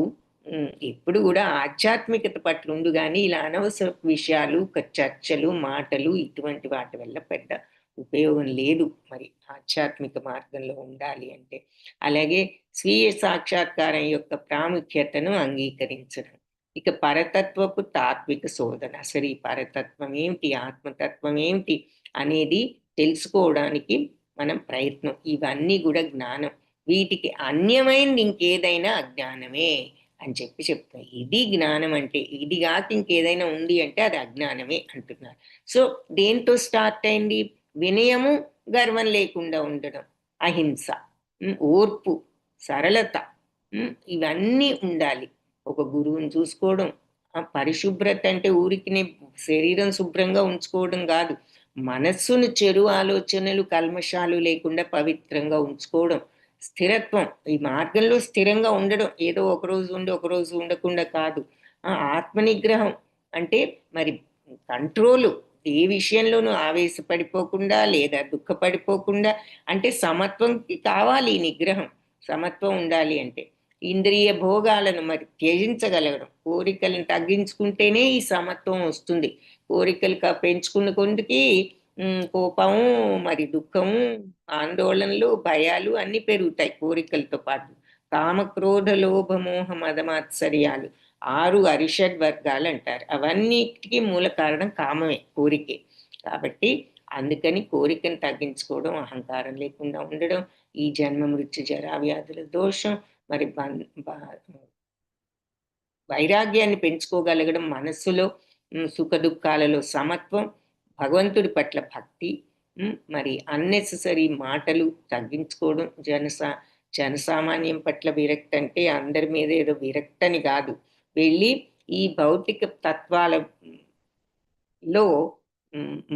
ఎప్పుడు కూడా ఆధ్యాత్మికత పట్ల ఉండు, కానీ ఇలా అనవసర విషయాలు, చర్చలు, మాటలు ఇటువంటి వాటి వల్ల పెద్ద ఉపయోగం లేదు మరి ఆధ్యాత్మిక మార్గంలో ఉండాలి అంటే. అలాగే స్వీయ సాక్షాత్కారం యొక్క ప్రాముఖ్యతను అంగీకరించడం. ఇక పరతత్వపు తాత్విక శోధన. అసలు ఈ పరతత్వం ఏమిటి, ఆత్మతత్వం ఏమిటి అనేది తెలుసుకోవడానికి మనం ప్రయత్నం. ఇవన్నీ కూడా జ్ఞానం. వీటికి అన్యమైనది ఇంకేదైనా అజ్ఞానమే అని చెప్తారు. ఇది జ్ఞానం అంటే, ఇది కాక ఇంకేదైనా ఉంది అంటే అది అజ్ఞానమే అంటున్నారు. సో దేంతో స్టార్ట్ అయింది? వినయము, గర్వం లేకుండా ఉండడం, అహింస, ఓర్పు, సరళత, ఇవన్నీ ఉండాలి. ఒక గురువుని చూసుకోవడం, పరిశుభ్రత అంటే ఊరికి శరీరం శుభ్రంగా ఉంచుకోవడం కాదు, మనస్సును చెడు ఆలోచనలు, కల్మషాలు లేకుండా పవిత్రంగా ఉంచుకోవడం. స్థిరత్వం, ఈ మార్గంలో స్థిరంగా ఉండడం, ఏదో ఒకరోజు ఉండి ఒకరోజు ఉండకుండా కాదు. ఆత్మనిగ్రహం అంటే మరి కంట్రోలు, ఏ విషయంలోనూ ఆవేశపడిపోకుండా లేదా దుఃఖపడిపోకుండా. అంటే సమత్వం కావాలి, నిగ్రహం, సమత్వం ఉండాలి అంటే. ఇంద్రియ భోగాలను మరి త్యజించగలగడం, కోరికలను తగ్గించుకుంటేనే ఈ సమత్వం వస్తుంది. కోరికలు పెంచుకున్న కొందుకి కోపము, మరి దుఃఖము, ఆందోళనలు, భయాలు అన్నీ పెరుగుతాయి కోరికలతో పాటు. కామ, క్రోధ, లోభ, మోహ, మదమాత్సర్యాలు 6 అరిషడ్ వర్గాలు అంటారు. అవన్నిటికీ మూల కారణం కామమే, కోరికే. కాబట్టి అందుకని కోరికను తగ్గించుకోవడం, అహంకారం లేకుండా ఉండడం, ఈ జన్మ మృత్యు జరా వ్యాధుల దోషం, మరి వైరాగ్యాన్ని పెంచుకోగలగడం, మనస్సులో సుఖ దుఃఖాలలో సమత్వం, భగవంతుడి పట్ల భక్తి, మరి అన్నెసెసరీ మాటలు తగ్గించుకోవడం. జనసామాన్యం పట్ల విరక్తి అంటే అందరి మీద ఏదో విరక్తి అని కాదు, వెళ్ళి ఈ భౌతిక తత్వాలలో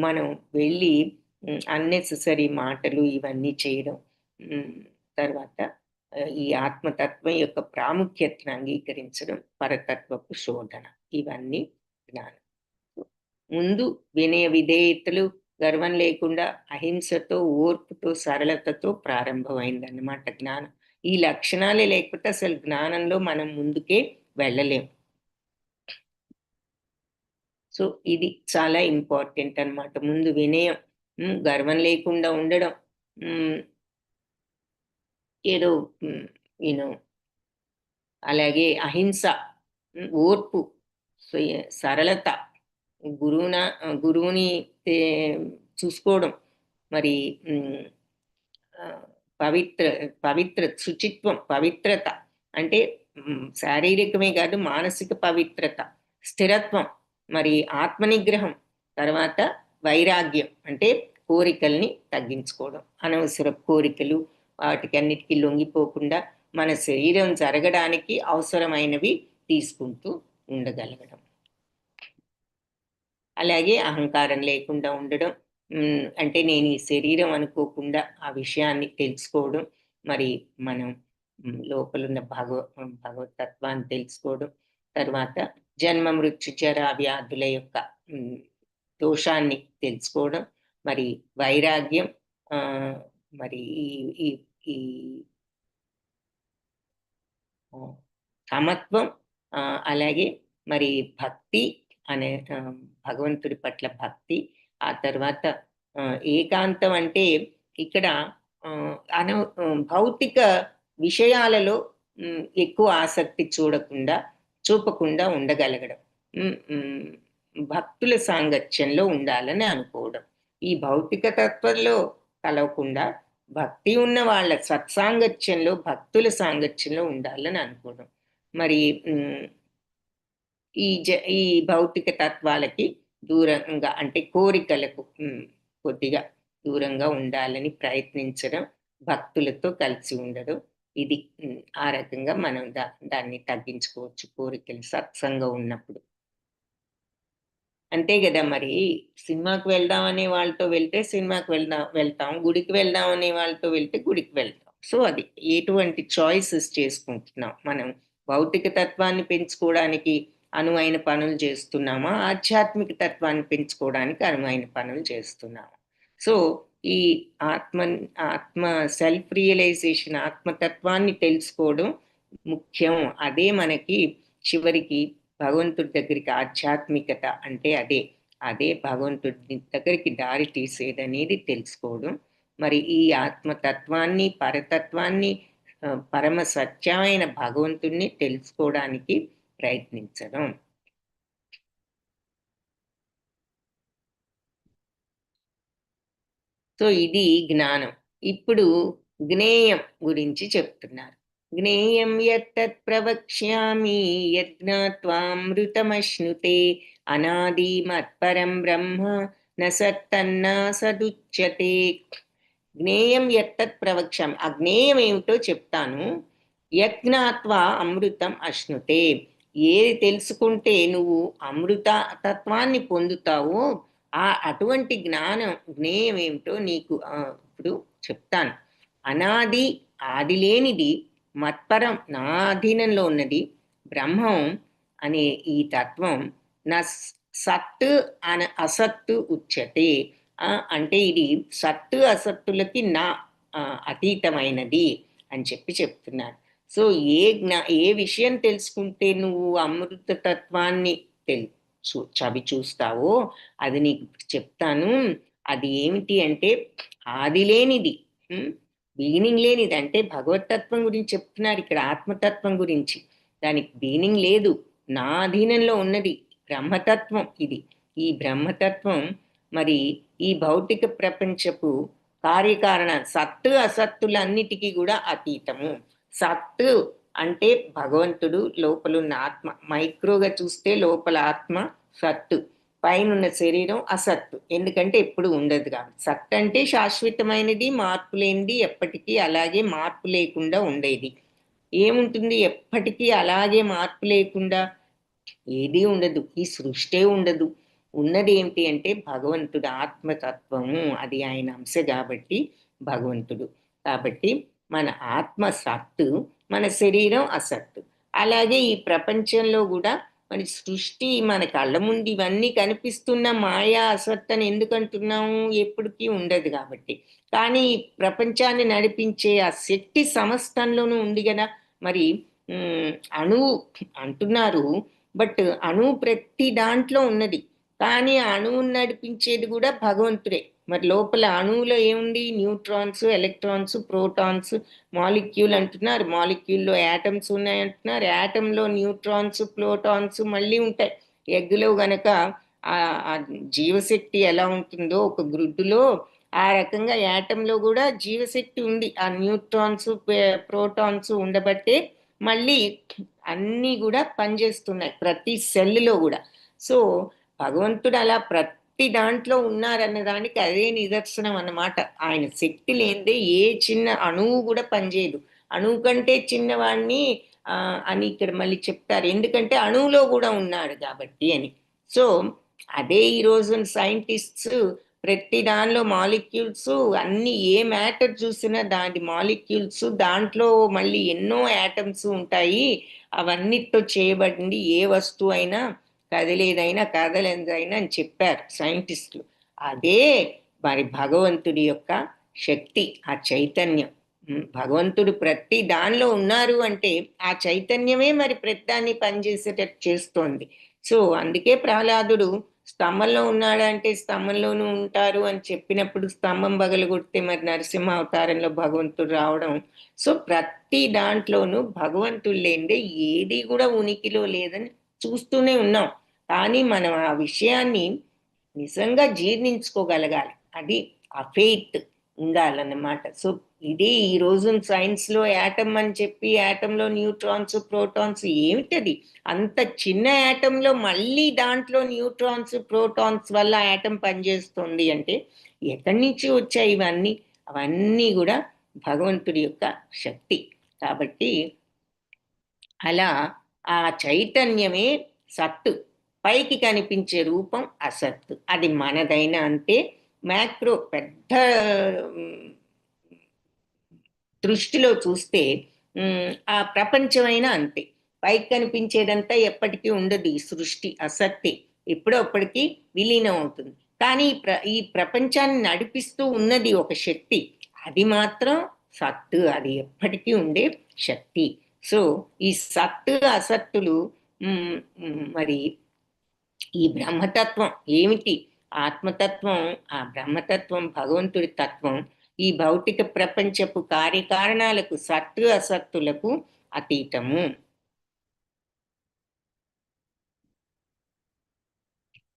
మనం వెళ్ళి అన్నెసెసరీ మాటలు ఇవన్నీ చేయడం. తర్వాత ఈ ఆత్మతత్వం యొక్క ప్రాముఖ్యతను అంగీకరించడం, పరతత్వపు శోధన, ఇవన్నీ జ్ఞానం. ముందు వినయ విధేయతలు, గర్వం లేకుండా అహింసతో, ఓర్పుతో, సరళతతో ప్రారంభమైందన్నమాట జ్ఞానం. ఈ లక్షణాలే లేకపోతే అసలు జ్ఞానంలో మనం ముందుకే వెళ్ళలేం. సో ఇది చాలా ఇంపార్టెంట్ అన్నమాట. ముందు వినయం, గర్వం లేకుండా ఉండడం, ఏదో యూనో అలాగే అహింస, ఓర్పు, సరళత, గురువుని చూసుకోవడం, మరి పవిత్ర పవిత్ర శుచిత్వం, పవిత్రత అంటే శారీరకమే కాదు మానసిక పవిత్రత, స్థిరత్వం, మరి ఆత్మనిగ్రహం, తర్వాత వైరాగ్యం అంటే కోరికల్ని తగ్గించుకోవడం, అనవసర కోరికలు వాటికి అన్నిటికీ లొంగిపోకుండా మన శరీరం జరగడానికి అవసరమైనవి తీసుకుంటూ ఉండగలగడం. అలాగే అహంకారం లేకుండా ఉండడం, అంటే నేను ఈ శరీరం అనుకోకుండా ఆ విషయాన్ని తెలుసుకోవడం, మరి మనం లోపలున్న భగవతత్వాన్ని తెలుసుకోవడం, తర్వాత జన్మ మృత్యు జరా వ్యాధుల యొక్క దోషాన్ని తెలుసుకోవడం, మరి వైరాగ్యం, మరి ఈ ఈ సమత్వం, అలాగే మరి భక్తి అనే భగవంతుడి పట్ల భక్తి, ఆ తర్వాత ఏకాంతం అంటే ఇక్కడ భౌతిక విషయాలలో ఎక్కువ ఆసక్తి చూపకుండా ఉండగలగడం, భక్తుల సాంగత్యంలో ఉండాలని అనుకోవడం, ఈ భౌతిక తత్వంలో కలవకుండా భక్తి ఉన్న వాళ్ళ సత్సాంగత్యంలో భక్తుల సాంగత్యంలో ఉండాలని అనుకోవడం, మరి ఈ భౌతిక తత్వాలకి దూరంగా అంటే కోరికలకు కొద్దిగా దూరంగా ఉండాలని ప్రయత్నించడం, భక్తులతో కలిసి ఉండడం, ఇది ఆ రకంగా మనం దాన్ని తగ్గించుకోవచ్చు కోరికలు సత్సంగం ఉన్నప్పుడు. అంతే కదా, మరి సినిమాకి వెళ్దాం అనే వాళ్ళతో వెళ్తే సినిమాకి వెళ్తాం, గుడికి వెళ్దాం అనే వాళ్ళతో వెళ్తే గుడికి వెళ్తాం. సో అది ఎటువంటి చాయిసెస్ చేసుకుంటున్నాం మనం, భౌతిక తత్వాన్ని పెంచుకోవడానికి అనువైన పనులు చేస్తున్నామా, ఆధ్యాత్మిక తత్వాన్ని పెంచుకోవడానికి అనువైన పనులు చేస్తున్నామా? సో ఈ ఆత్మ సెల్ఫ్ రియలైజేషన్, ఆత్మతత్వాన్ని తెలుసుకోవడం ముఖ్యం. అదే మనకి చివరికి భగవంతుడి దగ్గరికి ఆధ్యాత్మికత అంటే అదే భగవంతుడి దగ్గరికి దారి తీసేదనేది తెలుసుకోవడం, మరి ఈ ఆత్మతత్వాన్ని, పరతత్వాన్ని, పరమ సత్యమైన భగవంతుడిని తెలుసుకోవడానికి ప్రయత్నించడం. సో ఇది జ్ఞానం. ఇప్పుడు జ్ఞేయం గురించి చెప్తున్నారు. జ్ఞేయం యత్తత్ ప్రవక్ష్యామి యజ్ఞాత్వామృతమశ్నుతే అనాది మత్పరం బ్రహ్మ న సత్తన్నా సదుచ్యతే. జ్ఞేయం యత్తత్ ప్రవక్ష్యామి, అజ్ఞేయం ఏమిటో చెప్తాను. యజ్ఞాత్వా అమృతం అశ్నుతే, ఏది తెలుసుకుంటే నువ్వు అమృత తత్వాన్ని పొందుతావో అటువంటి జ్ఞేయం ఏమిటో నీకు ఇప్పుడు చెప్తాను. అనాది, ఆది లేనిది, మత్పరం, నా అధీనంలో ఉన్నది, బ్రహ్మం అనే ఈ తత్వం, నా సత్తు అసత్తు ఉచ్యతే, అంటే ఇది సత్తు అసత్తులకి నా అతీతమైనది అని చెప్తున్నారు. సో ఏ విషయం తెలుసుకుంటే నువ్వు అమృత తత్వాన్ని చవి చూస్తావో అది నీకు చెప్తాను. అది ఏమిటి అంటే ఆది లేనిది, బిగినింగ్ లేనిది, అంటే భగవతత్వం గురించి చెప్తున్నారు ఇక్కడ, ఆత్మతత్వం గురించి. దానికి బిగినింగ్ లేదు, నా అధీనంలో ఉన్నది బ్రహ్మతత్వం. ఇది ఈ బ్రహ్మతత్వం మరి ఈ భౌతిక ప్రపంచపు కార్యకారణ సత్తు అసత్తులన్నిటికీ కూడా అతీతము. సత్తు అంటే భగవంతుడు, లోపలున్న ఆత్మ, మైక్రోగా చూస్తే లోపల ఆత్మ సత్తు, పైనున్న శరీరం అసత్తు, ఎందుకంటే ఎప్పుడు ఉండదు కాబట్టి. సత్తు అంటే శాశ్వతమైనది, మార్పు లేనిది, ఎప్పటికీ అలాగే మార్పు లేకుండా ఉండేది. ఏముంటుంది ఎప్పటికీ అలాగే మార్పు లేకుండా? ఏదీ ఉండదు, ఈ సృష్టి ఉండదు. ఉన్నది ఏమిటి అంటే భగవంతుడు, ఆత్మతత్వము, అది ఆయన అంశ కాబట్టి భగవంతుడు. కాబట్టి మన ఆత్మ సత్తు, మన శరీరం అసత్తు. అలాగే ఈ ప్రపంచంలో కూడా మన సృష్టి మన కళ్ళ ముందు ఇవన్నీ కనిపిస్తున్న మాయా అసత్ అని ఎందుకు అంటున్నాము? ఎప్పటికీ ఉండదు కాబట్టి. కానీ ఈ ప్రపంచాన్ని నడిపించే ఆ శక్తి సమస్తంలోనూ ఉంది కదా. మరి అణువు అంటున్నారు, బట్ అణువు ప్రతి దాంట్లో ఉన్నది, కానీ ఆ అణువును నడిపించేది కూడా భగవంతుడే. మరి లోపల అణువులో ఏముంది? న్యూట్రాన్స్, ఎలక్ట్రాన్స్, ప్రోటాన్స్, మాలిక్యూల్ అంటున్నారు. మాలిక్యూల్లో యాటమ్స్ ఉన్నాయి అంటున్నారు. యాటంలో న్యూట్రాన్స్, ప్రోటాన్స్ మళ్ళీ ఉంటాయి. ఎగ్గులో గనక ఆ జీవశక్తి ఎలా ఉంటుందో ఒక గ్రుడ్డులో, ఆ రకంగా యాటంలో కూడా జీవశక్తి ఉంది. ఆ న్యూట్రాన్స్, ప్రోటాన్స్ ఉండబట్టే మళ్ళీ అన్నీ కూడా పనిచేస్తున్నాయి ప్రతి సెల్లో కూడా. సో భగవంతుడు అలా ప్రతి దాంట్లో ఉన్నారన్న దానికి అదే నిదర్శనం అన్నమాట. ఆయన శక్తి లేనిదే ఏ చిన్న అణువు కూడా పనిచేయదు. అణువు కంటే చిన్నవాడిని అని ఇక్కడ మళ్ళీ చెప్తారు, ఎందుకంటే అణువులో కూడా ఉన్నాడు కాబట్టి అని. సో అదే ఈ రోజు సైంటిస్ట్స్ ప్రతి దానిలో మాలిక్యూల్స్ అన్ని, ఏ మ్యాటర్ చూసినా దాని మాలిక్యూల్స్, దాంట్లో మళ్ళీ ఎన్నో యాటమ్స్ ఉంటాయి, అవన్నిటితో చేయబడింది ఏ వస్తువు అయినా, కదిలేదైనా కదలేదైనా అని చెప్పారు సైంటిస్టులు. అదే మరి భగవంతుడి యొక్క శక్తి, ఆ చైతన్యం. భగవంతుడు ప్రతి దానిలో ఉన్నారు అంటే ఆ చైతన్యమే మరి ప్రతి దాన్ని పనిచేసేటట్టు చేస్తోంది. సో అందుకే ప్రహ్లాదుడు స్తంభంలో ఉన్నాడంటే స్తంభంలోనూ ఉంటారు అని చెప్పినప్పుడు స్తంభం పగలగొడితే మరి నరసింహ అవతారంలో భగవంతుడు రావడం. సో ప్రతి దాంట్లోనూ భగవంతుడు లేనిదే ఏది కూడా ఉనికిలో లేదని చూస్తూనే ఉన్నాం. కానీ మనం ఆ విషయాన్ని నిజంగా జీర్ణించుకోగలగాలి. అది ఆ ఫెయిత్ ఉండాలన్నమాట. సో ఇదే ఈ రోజు సైన్స్లో యాటమ్ అని చెప్పి, యాటంలో న్యూట్రాన్స్, ప్రోటాన్స్ ఏమిటది? అంత చిన్న యాటంలో మళ్ళీ దాంట్లో న్యూట్రాన్స్, ప్రోటాన్స్ వల్ల యాటమ్ పనిచేస్తుంది అంటే ఎక్కడి నుంచి వచ్చాయి ఇవన్నీ? అవన్నీ కూడా భగవంతుడి యొక్క శక్తి. కాబట్టి అలా ఆ చైతన్యమే సత్తు, పైకి కనిపించే రూపం అసత్తు. అది మనదైనా అంతే, మ్యాక్రో పెద్ద దృష్టిలో చూస్తే ఆ ప్రపంచమైనా అంతే. పైకి కనిపించేదంతా ఎప్పటికీ ఉండదు. ఈ సృష్టి అసత్తే, ఎప్పుడో అప్పటికి విలీనం అవుతుంది. కానీ ఈ ప్రపంచాన్ని నడిపిస్తూ ఉన్నది ఒక శక్తి, అది మాత్రం సత్తు, అది ఎప్పటికీ ఉండే శక్తి. సో ఈ సత్తు అసత్తులు మరి ఈ బ్రహ్మతత్వం ఏమిటి? ఆత్మతత్వం, ఆ బ్రహ్మతత్వం భగవంతుడి తత్వం ఈ భౌతిక ప్రపంచపు కార్యకారణాలకు, సత్తు అసత్తులకు అతీతము.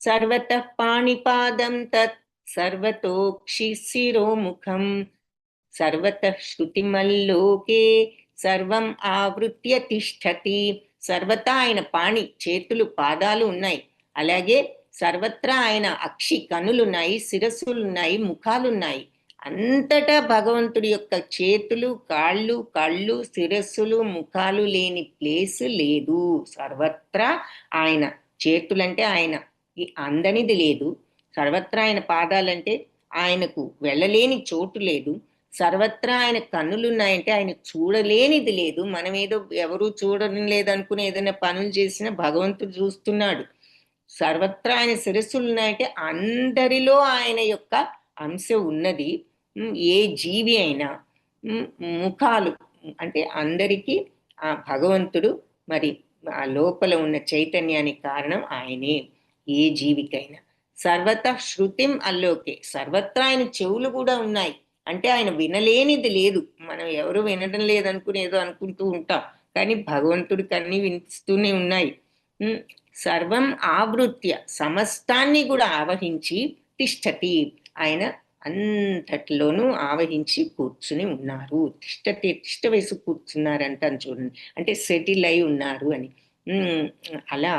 సర్వతః పాణిపాదం తత్ సర్వతోక్షిశిరోముఖం సర్వతః శృతిమల్లోకే సర్వం ఆవృత్య తిష్టతి. సర్వతా ఆయన పాణి, చేతులు పాదాలు ఉన్నాయి. అలాగే సర్వత్రా ఆయన అక్షి, కనులున్నాయి, శిరస్సులున్నాయి, ముఖాలున్నాయి. అంతటా భగవంతుడి యొక్క చేతులు, కాళ్ళు, కళ్ళు, శిరస్సులు, ముఖాలు లేని ప్లేస్ లేదు. సర్వత్రా ఆయన చేతులంటే ఆయన అందనిది లేదు. సర్వత్రా ఆయన పాదాలంటే ఆయనకు వెళ్ళలేని చోటు లేదు. సర్వత్రా ఆయన కన్నులున్నాయంటే ఆయన చూడలేనిది లేదు. మనం ఏదో ఎవరూ చూడడం లేదనుకుని ఏదైనా పనులు చేసినా భగవంతుడు చూస్తున్నాడు. సర్వత్రా ఆయన శిరస్సులు ఉన్నాయంటే అందరిలో ఆయన యొక్క అంశ ఉన్నది. ఏ జీవి అయినా ముఖాలు అంటే అందరికీ ఆ భగవంతుడు మరి ఆ లోపల ఉన్న చైతన్యానికి కారణం ఆయనే, ఏ జీవికైనా. సర్వత శృతిం అల్లోకే, సర్వత్రా ఆయన చెవులు కూడా ఉన్నాయి. అంటే ఆయన వినలేనిది లేదు. మనం ఎవరు వినడం లేదనుకుని ఏదో అనుకుంటూ ఉంటాం, కానీ భగవంతుడికి అన్ని వినిపిస్తూనే ఉన్నాయి. సర్వం ఆవృత్య, సమస్తాన్ని కూడా ఆవహించి తిష్టతి, ఆయన అంతటిలోనూ ఆవహించి కూర్చుని ఉన్నారు. తిష్టతి, తిష్ట వేసి కూర్చున్నారంట అని చూడండి, అంటే సెటిల్ అయి ఉన్నారు అని. అలా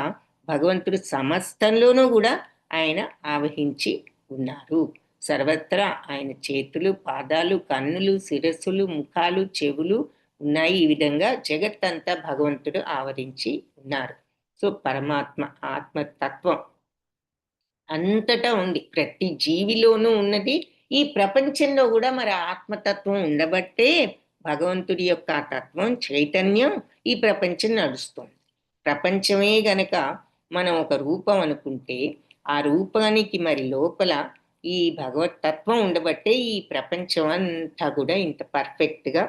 భగవంతుడు సమస్తంలోనూ కూడా ఆయన ఆవహించి ఉన్నారు. సర్వత్రా ఆయన చేతులు, పాదాలు, కన్నులు, శిరస్సులు, ముఖాలు, చెవులు ఉన్నాయి. ఈ విధంగా జగత్తంతా భగవంతుడు ఆవరించి ఉన్నారు. సో పరమాత్మ ఆత్మతత్వం అంతటా ఉంది, ప్రతి జీవిలోనూ ఉన్నది. ఈ ప్రపంచంలో కూడా మరి ఆత్మతత్వం ఉండబట్టే భగవంతుడి యొక్క ఆ తత్వం, చైతన్యం ఈ ప్రపంచం నడుస్తుంది. ప్రపంచమే గనక మనం ఒక రూపం అనుకుంటే ఆ రూపానికి మరి లోపల ఈ భగవత్ తత్వం ఉండబట్టే ఈ ప్రపంచం అంతా కూడా ఇంత పర్ఫెక్ట్గా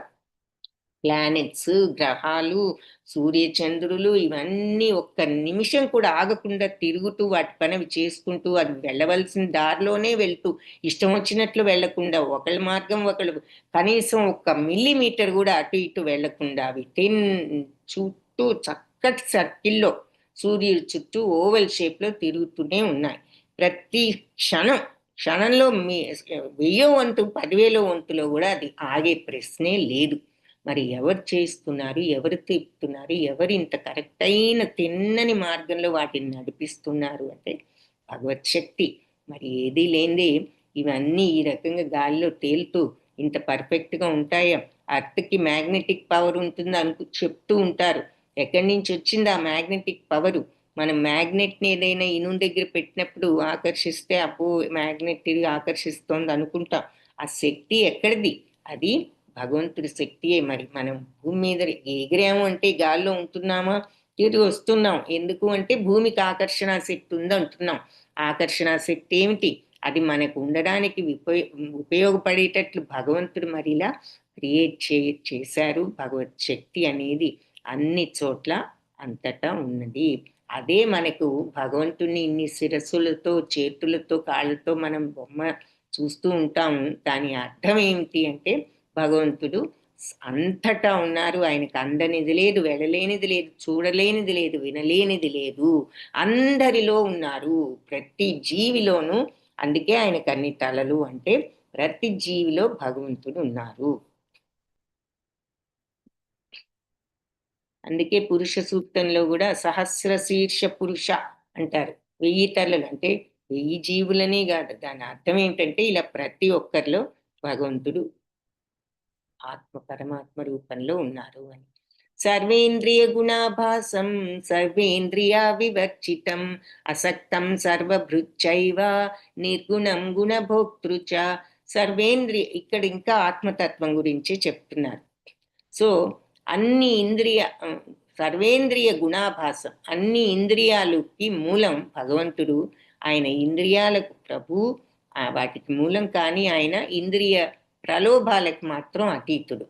ప్లానెట్స్, గ్రహాలు, సూర్యచంద్రులు ఇవన్నీ ఒక్క నిమిషం కూడా ఆగకుండా తిరుగుతూ వాటి పని అవి చేసుకుంటూ అది వెళ్ళవలసిన దారిలోనే వెళ్తూ ఇష్టం వచ్చినట్లు వెళ్లకుండా ఒకళ్ళ మార్గం ఒకళ్ళు కనీసం 1 మిల్లీమీటర్ కూడా అటు ఇటు వెళ్లకుండా అవి చుట్టూ చక్కటి సర్కిల్లో సూర్యుడి చుట్టూ ఓవెల్ షేప్ లో తిరుగుతూనే ఉన్నాయి. ప్రతి క్షణంలో 1000వ వంతు 10,000వ వంతులో కూడా అది ఆగే ప్రశ్నే లేదు. మరి ఎవరు చేస్తున్నారు, ఎవరు తిప్పుతున్నారు, ఎవరు ఇంత కరెక్ట్ అయిన తిన్నని మార్గంలో వాటిని నడిపిస్తున్నారు అంటే భగవత్ శక్తి. మరి ఏది లేనిదే ఇవన్నీ ఈ రకంగా గాలిలో తేలుతూ ఇంత పర్ఫెక్ట్ గా ఉంటాయా? అర్త్కి మ్యాగ్నెటిక్ పవర్ ఉంటుంది చెప్తూ ఉంటారు. ఎక్కడి నుంచి వచ్చింది ఆ మ్యాగ్నెటిక్ పవరు? మనం మ్యాగ్నెట్ని ఏదైనా ఇనుము దగ్గర పెట్టినప్పుడు ఆకర్షిస్తే అప్పు మ్యాగ్నెట్ తిరిగి ఆకర్షిస్తోంది అనుకుంటాం. ఆ శక్తి ఎక్కడిది? అది భగవంతుడి శక్తియే. మరి మనం భూమి మీద ఎగిరాము అంటే గాల్లో ఉంటున్నామా, తిరిగి వస్తున్నాం. ఎందుకు అంటే భూమికి ఆకర్షణ శక్తి ఉంది అంటున్నాం. ఆకర్షణ శక్తి ఏమిటి? అది మనకు ఉండడానికి ఉపయోగపడేటట్లు భగవంతుడు మరి ఇలా క్రియేట్ చేశారు. భగవత్ శక్తి అనేది అన్ని చోట్ల అంతటా ఉన్నది. అదే మనకు భగవంతుని ఇన్ని శిరస్సులతో, చేతులతో, కాళ్ళతో మనం బొమ్మ చూస్తూ ఉంటాము. దాని అర్థం ఏమిటి అంటే భగవంతుడు అంతటా ఉన్నారు. ఆయనకు అందనిది లేదు, వెళ్ళలేనిది లేదు, చూడలేనిది లేదు, వినలేనిది లేదు, అందరిలో ఉన్నారు, ప్రతి జీవిలోనూ. అందుకే ఆయనకు అన్ని తలలు అంటే ప్రతి జీవిలో భగవంతుడు ఉన్నారు. అందుకే పురుష సూక్తంలో కూడా సహస్ర శీర్ష పురుష అంటారు. 1000 తలలు అంటే 1000 జీవులనే కాదు. దాని అర్థం ఏంటంటే ఇలా ప్రతి ఒక్కరిలో భగవంతుడు పరమాత్మ రూపంలో ఉన్నారు అని. సర్వేంద్రియ గుణాభాసం సర్వేంద్రియ వివర్చితం అసక్తం సర్వభృచ్చైవ నిర్గుణం గుణభోక్తృచ. సర్వేంద్రియ, ఇక్కడ ఇంకా ఆత్మతత్వం గురించి చెప్తున్నారు. సో అన్ని సర్వేంద్రియ గుణాభాసం, అన్ని ఇంద్రియాలకి మూలం భగవంతుడు. ఆయన ఇంద్రియాలకు ప్రభు, వాటికి మూలం. కానీ ఆయన ఇంద్రియ ప్రలోభాలకు మాత్రం అతీతుడు.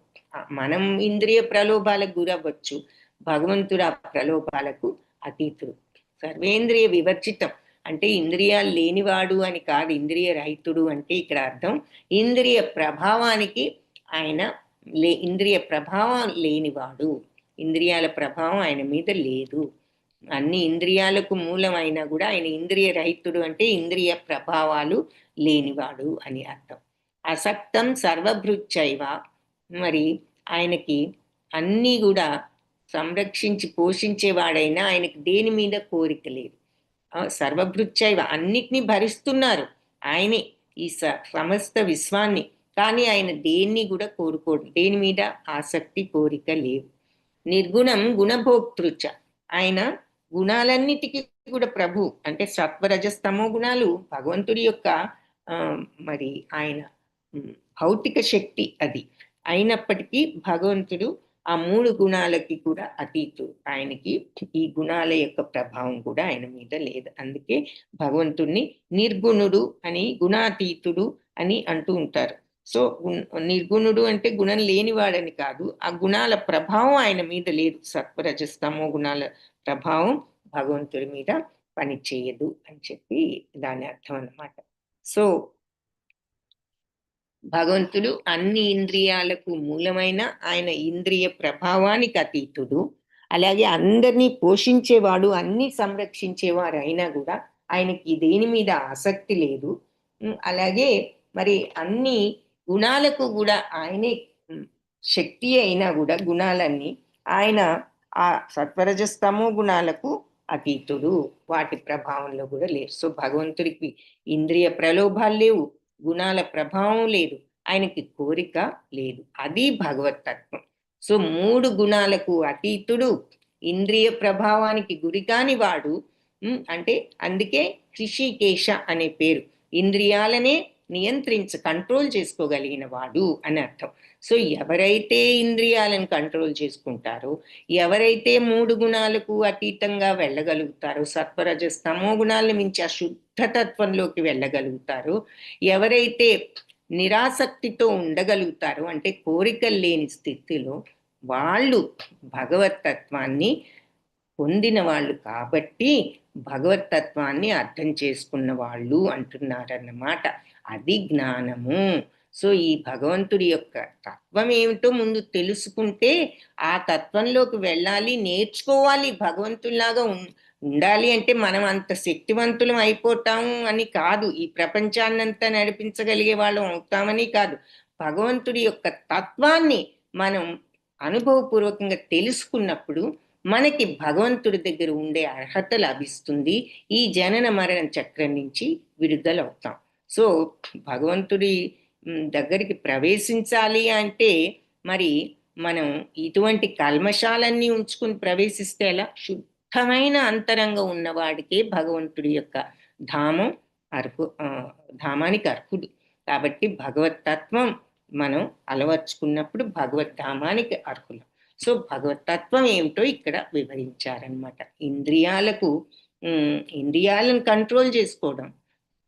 మనం ఇంద్రియ ప్రలోభాలకు గురవ్వచ్చు, భగవంతుడు ఆ ప్రలోభాలకు అతీతుడు. సర్వేంద్రియ వివర్జితం అంటే ఇంద్రియాలు లేనివాడు అని కాదు. ఇంద్రియ రహితుడు అంటే ఇక్కడ అర్థం ఇంద్రియ ప్రభావానికి ఆయన ఇంద్రియ ప్రభావం లేనివాడు. ఇంద్రియాల ప్రభావం ఆయన మీద లేదు. అన్ని ఇంద్రియాలకు మూలం అయినా కూడా ఆయన ఇంద్రియ రహితుడు అంటే ఇంద్రియ ప్రభావాలు లేనివాడు అని అర్థం. అసక్తం సర్వభృచ్చైవ, మరి ఆయనకి అన్నీ కూడా సంరక్షించి పోషించేవాడైనా ఆయనకి దేని మీద కోరిక లేదు. సర్వభృచ్చైవ, అన్నిటినీ భరిస్తున్నారు ఆయనే, ఈ సమస్త విశ్వాన్ని. కానీ ఆయన దేన్ని కూడా కోరుకోడు, దేని మీద ఆసక్తి కోరిక లేవు. నిర్గుణం గుణభోక్తృచ, ఆయన గుణాలన్నిటికీ కూడా ప్రభు. అంటే సత్వరజస్తమో గుణాలు భగవంతుడి యొక్క మరి ఆయన భౌతిక శక్తి అది. అయినప్పటికీ భగవంతుడు ఆ 3 గుణాలకి కూడా అతీతుడు. ఆయనకి ఈ గుణాల యొక్క ప్రభావం కూడా ఆయన మీద లేదు. అందుకే భగవంతుడిని నిర్గుణుడు అని, గుణాతీతుడు అని అంటూ ఉంటారు. సో నిర్గుణుడు అంటే గుణం లేనివాడని కాదు, ఆ గుణాల ప్రభావం ఆయన మీద లేదు. సత్వరజస్తమో గుణాల ప్రభావం భగవంతుడి మీద పని చేయదు అని చెప్పి దాని అర్థం అన్నమాట. సో భగవంతుడు అన్ని ఇంద్రియాలకు మూలమైన ఆయన ఇంద్రియ ప్రభావానికి అతీతుడు. అలాగే అందరినీ పోషించేవాడు, అన్ని సంరక్షించేవారు అయినా కూడా ఆయనకి దేని మీద ఆసక్తి లేదు. అలాగే మరి అన్ని గుణాలకు కూడా ఆయనే శక్తి అయినా కూడా గుణాలన్నీ ఆయన ఆ సత్వరజస్తమో గుణాలకు అతీతుడు, వాటి ప్రభావంలో కూడా లేరు. సో భగవంతుడికి ఇంద్రియ ప్రలోభాలు లేవు, గుణాల ప్రభావం లేదు, ఆయనకి కోరిక లేదు. అది భగవతత్వం. సో 3 గుణాలకు అతీతుడు, ఇంద్రియ ప్రభావానికి గురి కాని వాడు. అంటే అందుకే హృషికేశ అనే పేరు. ఇంద్రియాలనే కంట్రోల్ చేసుకోగలిగిన వాడు అని అర్థం. సో ఎవరైతే ఇంద్రియాలను కంట్రోల్ చేసుకుంటారో, ఎవరైతే 3 గుణాలకు అతీతంగా వెళ్ళగలుగుతారో, సత్వరజస్తమో గుణాలను మించి ఆ శుద్ధతత్వంలోకి వెళ్ళగలుగుతారో, ఎవరైతే నిరాసక్తితో ఉండగలుగుతారో అంటే కోరికలు లేని స్థితిలో, వాళ్ళు భగవతత్వాన్ని పొందిన వాళ్ళు కాబట్టి భగవతత్వాన్ని అర్థం చేసుకున్న వాళ్ళు అంటున్నారన్నమాట. అది జ్ఞానము. సో ఈ భగవంతుడి యొక్క తత్వం ఏమిటో ముందు తెలుసుకుంటే ఆ తత్వంలోకి వెళ్ళాలి, నేర్చుకోవాలి. భగవంతుల్లాగా ఉండాలి అంటే మనం అంత శక్తివంతులం అయిపోతాము అని కాదు, ఈ ప్రపంచాన్నంతా నడిపించగలిగే వాళ్ళం అవుతామని కాదు. భగవంతుడి యొక్క తత్వాన్ని మనం అనుభవపూర్వకంగా తెలుసుకున్నప్పుడు మనకి భగవంతుడి దగ్గర ఉండే అర్హత లభిస్తుంది. ఈ జనన మరణ చక్రం నుంచి విడుదలవుతాం. సో భగవంతుడి దగ్గరికి ప్రవేశించాలి అంటే మరి మనం ఇటువంటి కల్మషాలన్నీ ఉంచుకుని ప్రవేశిస్తే ఎలా? శుద్ధమైన అంతరంగం ఉన్నవాడికే భగవంతుడి యొక్క ధామం ధామానికి అర్హుడు. కాబట్టి భగవతత్వం మనం అలవర్చుకున్నప్పుడు భగవద్ధామానికి అర్హులం. సో భగవతత్వం ఏమిటో ఇక్కడ వివరించారనమాట. ఇంద్రియాలను కంట్రోల్ చేసుకోవడం,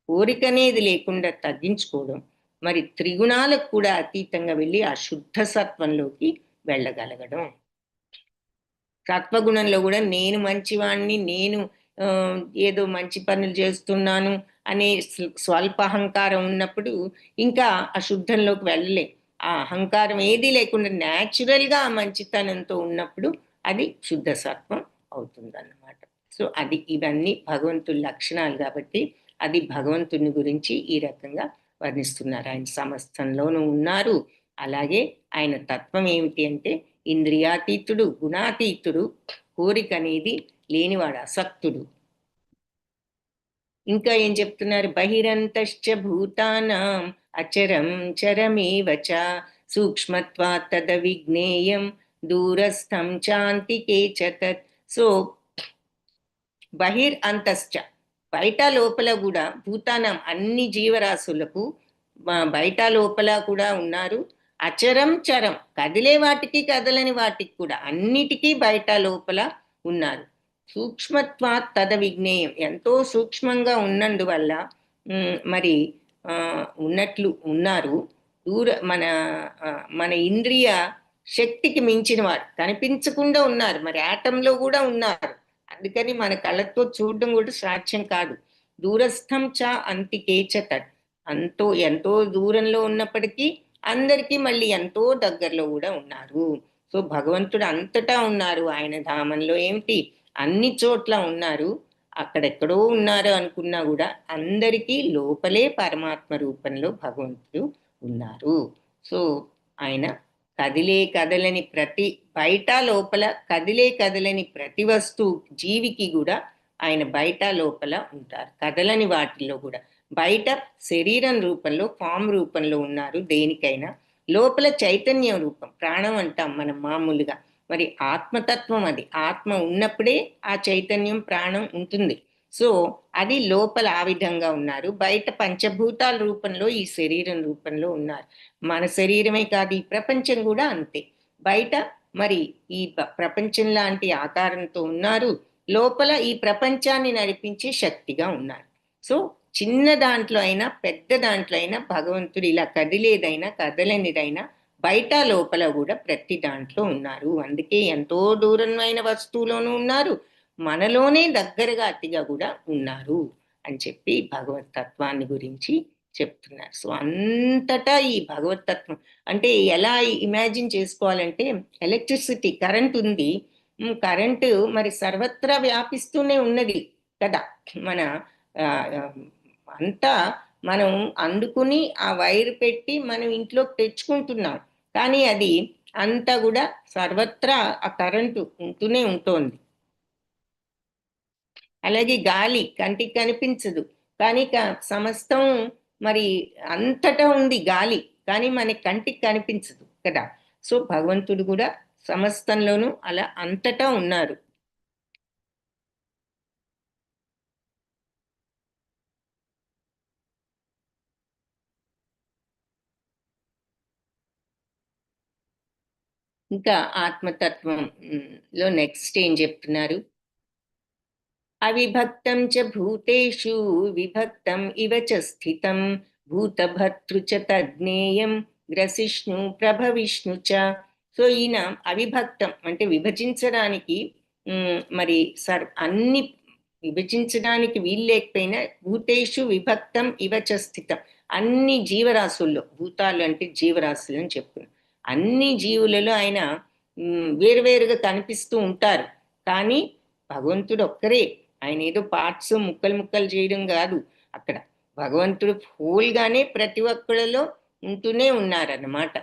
కోరిక అనేది లేకుండా తగ్గించుకోవడం, మరి త్రిగుణాలకు కూడా అతీతంగా వెళ్ళి ఆ శుద్ధ సత్వంలోకి వెళ్ళగలగడం. సత్వగుణంలో కూడా నేను మంచివాణ్ణి, నేను ఏదో మంచి పనులు చేస్తున్నాను అనే స్వల్ప అహంకారం ఉన్నప్పుడు ఇంకా ఆ శుద్ధంలోకి వెళ్ళలే. ఆ అహంకారం ఏది లేకుండా న్యాచురల్గా ఆ మంచితనంతో ఉన్నప్పుడు అది శుద్ధ సత్వం అవుతుందన్నమాట. సో అది ఇవన్నీ భగవంతుడి లక్షణాలు కాబట్టి అది భగవంతుని గురించి ఈ రకంగా వర్ణిస్తున్నారు. ఆయన సమస్తంలోనూ ఉన్నారు. అలాగే ఆయన తత్వం ఏమిటి అంటే ఇంద్రియాతీతుడు, గుణాతీతుడు, కోరిక అనేది లేనివాడు, అసక్తుడు. ఇంకా ఏం చెప్తున్నారు? బహిరంతశ్చ భూతానాం అచరం చరమేవచ సూక్ష్మత్వాత్ తద విజ్ఞేయం దూరస్థం చాంతికే చ తత్. సో బహిర్ అంతశ్చ బయట లోపల కూడా, భూతానం అన్ని జీవరాశులకు బయట లోపల కూడా ఉన్నారు. అచరం చరం కదిలే వాటికి కదలని వాటికి కూడా అన్నిటికీ బయట లోపల ఉన్నారు. సూక్ష్మత్వాత్ తద విజ్ఞేయం ఎంతో సూక్ష్మంగా ఉన్నందువల్ల మరి ఉన్నట్లు ఉన్నారు. మన ఇంద్రియ శక్తికి మించిన వారు కనిపించకుండా ఉన్నారు. మరి ఆటంలో కూడా ఉన్నారు. అందుకని మన కళ్ళతో చూడడం కూడా సాధ్యం కాదు. దూరస్థం చ అంతికే చ తత్. ఎంతో దూరంలో ఉన్నప్పటికీ అందరికీ మళ్ళీ ఎంతో దగ్గరలో కూడా ఉన్నారు. సో భగవంతుడు అంతటా ఉన్నారు. ఆయన ధామంలో ఏమిటి అన్ని చోట్ల ఉన్నారు. అక్కడెక్కడో ఉన్నారు అనుకున్నా కూడా అందరికీ లోపలే పరమాత్మ రూపంలో భగవంతుడు ఉన్నారు. సో ఆయన కదలని ప్రతి బయట లోపల కదలని ప్రతి వస్తువు జీవికి కూడా ఆయన బయట లోపల ఉంటారు. కదలని వాటిల్లో కూడా బయట శరీరం రూపంలో, ఫామ్ రూపంలో ఉన్నారు దేనికైనా. లోపల చైతన్యం రూపం, ప్రాణం అంటాం మనం మామూలుగా. మరి ఆత్మతత్వం అది. ఆత్మ ఉన్నప్పుడే ఆ చైతన్యం, ప్రాణం ఉంటుంది. సో అది లోపల ఆ విధంగా ఉన్నారు. బయట పంచభూతాల రూపంలో, ఈ శరీరం రూపంలో ఉన్నారు. మన శరీరమే కాదు, ఈ ప్రపంచం కూడా అంతే. బయట మరి ఈ ప్రపంచం లాంటి ఆకారంతో ఉన్నారు. లోపల ఈ ప్రపంచాన్ని నడిపించే శక్తిగా ఉన్నారు. సో చిన్న దాంట్లో అయినా పెద్ద దాంట్లో అయినా భగవంతుడు ఇలా కదిలేదైనా కదలనిదైనా బయట లోపల కూడా ప్రతి దాంట్లో ఉన్నారు. అందుకే ఎంతో దూరమైన వస్తువులోనూ ఉన్నారు, మనలోనే దగ్గరగా అతిగా కూడా ఉన్నారు అని చెప్పి భగవతత్వాన్ని గురించి చెప్తున్నారు. సో అంతటా ఈ భగవతత్వం అంటే ఎలా ఇమాజిన్ చేసుకోవాలంటే, ఎలక్ట్రిసిటీ, కరెంట్ ఉంది. కరెంటు మరి సర్వత్రా వ్యాపిస్తూనే ఉన్నది కదా. మన అంతా మనం అందుకుని ఆ వైర్ పెట్టి మనం ఇంట్లోకి తెచ్చుకుంటున్నాం. కానీ అది అంతా కూడా సర్వత్రా ఆ కరెంటు ఉంటూనే ఉంటుంది. అలాగే గాలి కంటికి కనిపించదు, కానీ సమస్తం మరి అంతటా ఉంది గాలి, కానీ మన కంటికి కనిపించదు కదా. సో భగవంతుడు కూడా సమస్తంలోనూ అలా అంతటా ఉన్నారు. ఇంకా ఆత్మతత్వంలో నెక్స్ట్ ఏం చెప్తున్నారు? అవిభక్తం చ భూతేషు విభక్తం ఇవ చ స్థితం భూతభర్తృ చ తజ్ఞేయం గ్రసిష్ణు ప్రభవిష్ణు చ. సో ఈయన అవిభక్తం అంటే విభజించడానికి మరి అన్ని విభజించడానికి వీలు లేకపోయినా భూతేషు విభక్తం ఇవచ స్థితం, అన్ని జీవరాశుల్లో, భూతాలు అంటే జీవరాశులు అని చెప్పుకున్నాం, అన్ని జీవులలో ఆయన వేరువేరుగా కనిపిస్తూ ఉంటారు. కానీ భగవంతుడు ఒక్కరే, ఆయన ఏదో పార్ట్స్ ముక్కలు ముక్కలు చేయడం కాదు, అక్కడ భగవంతుడు హోల్గానే ప్రతి ఒక్కళ్ళలో ఉంటూనే ఉన్నారన్నమాట.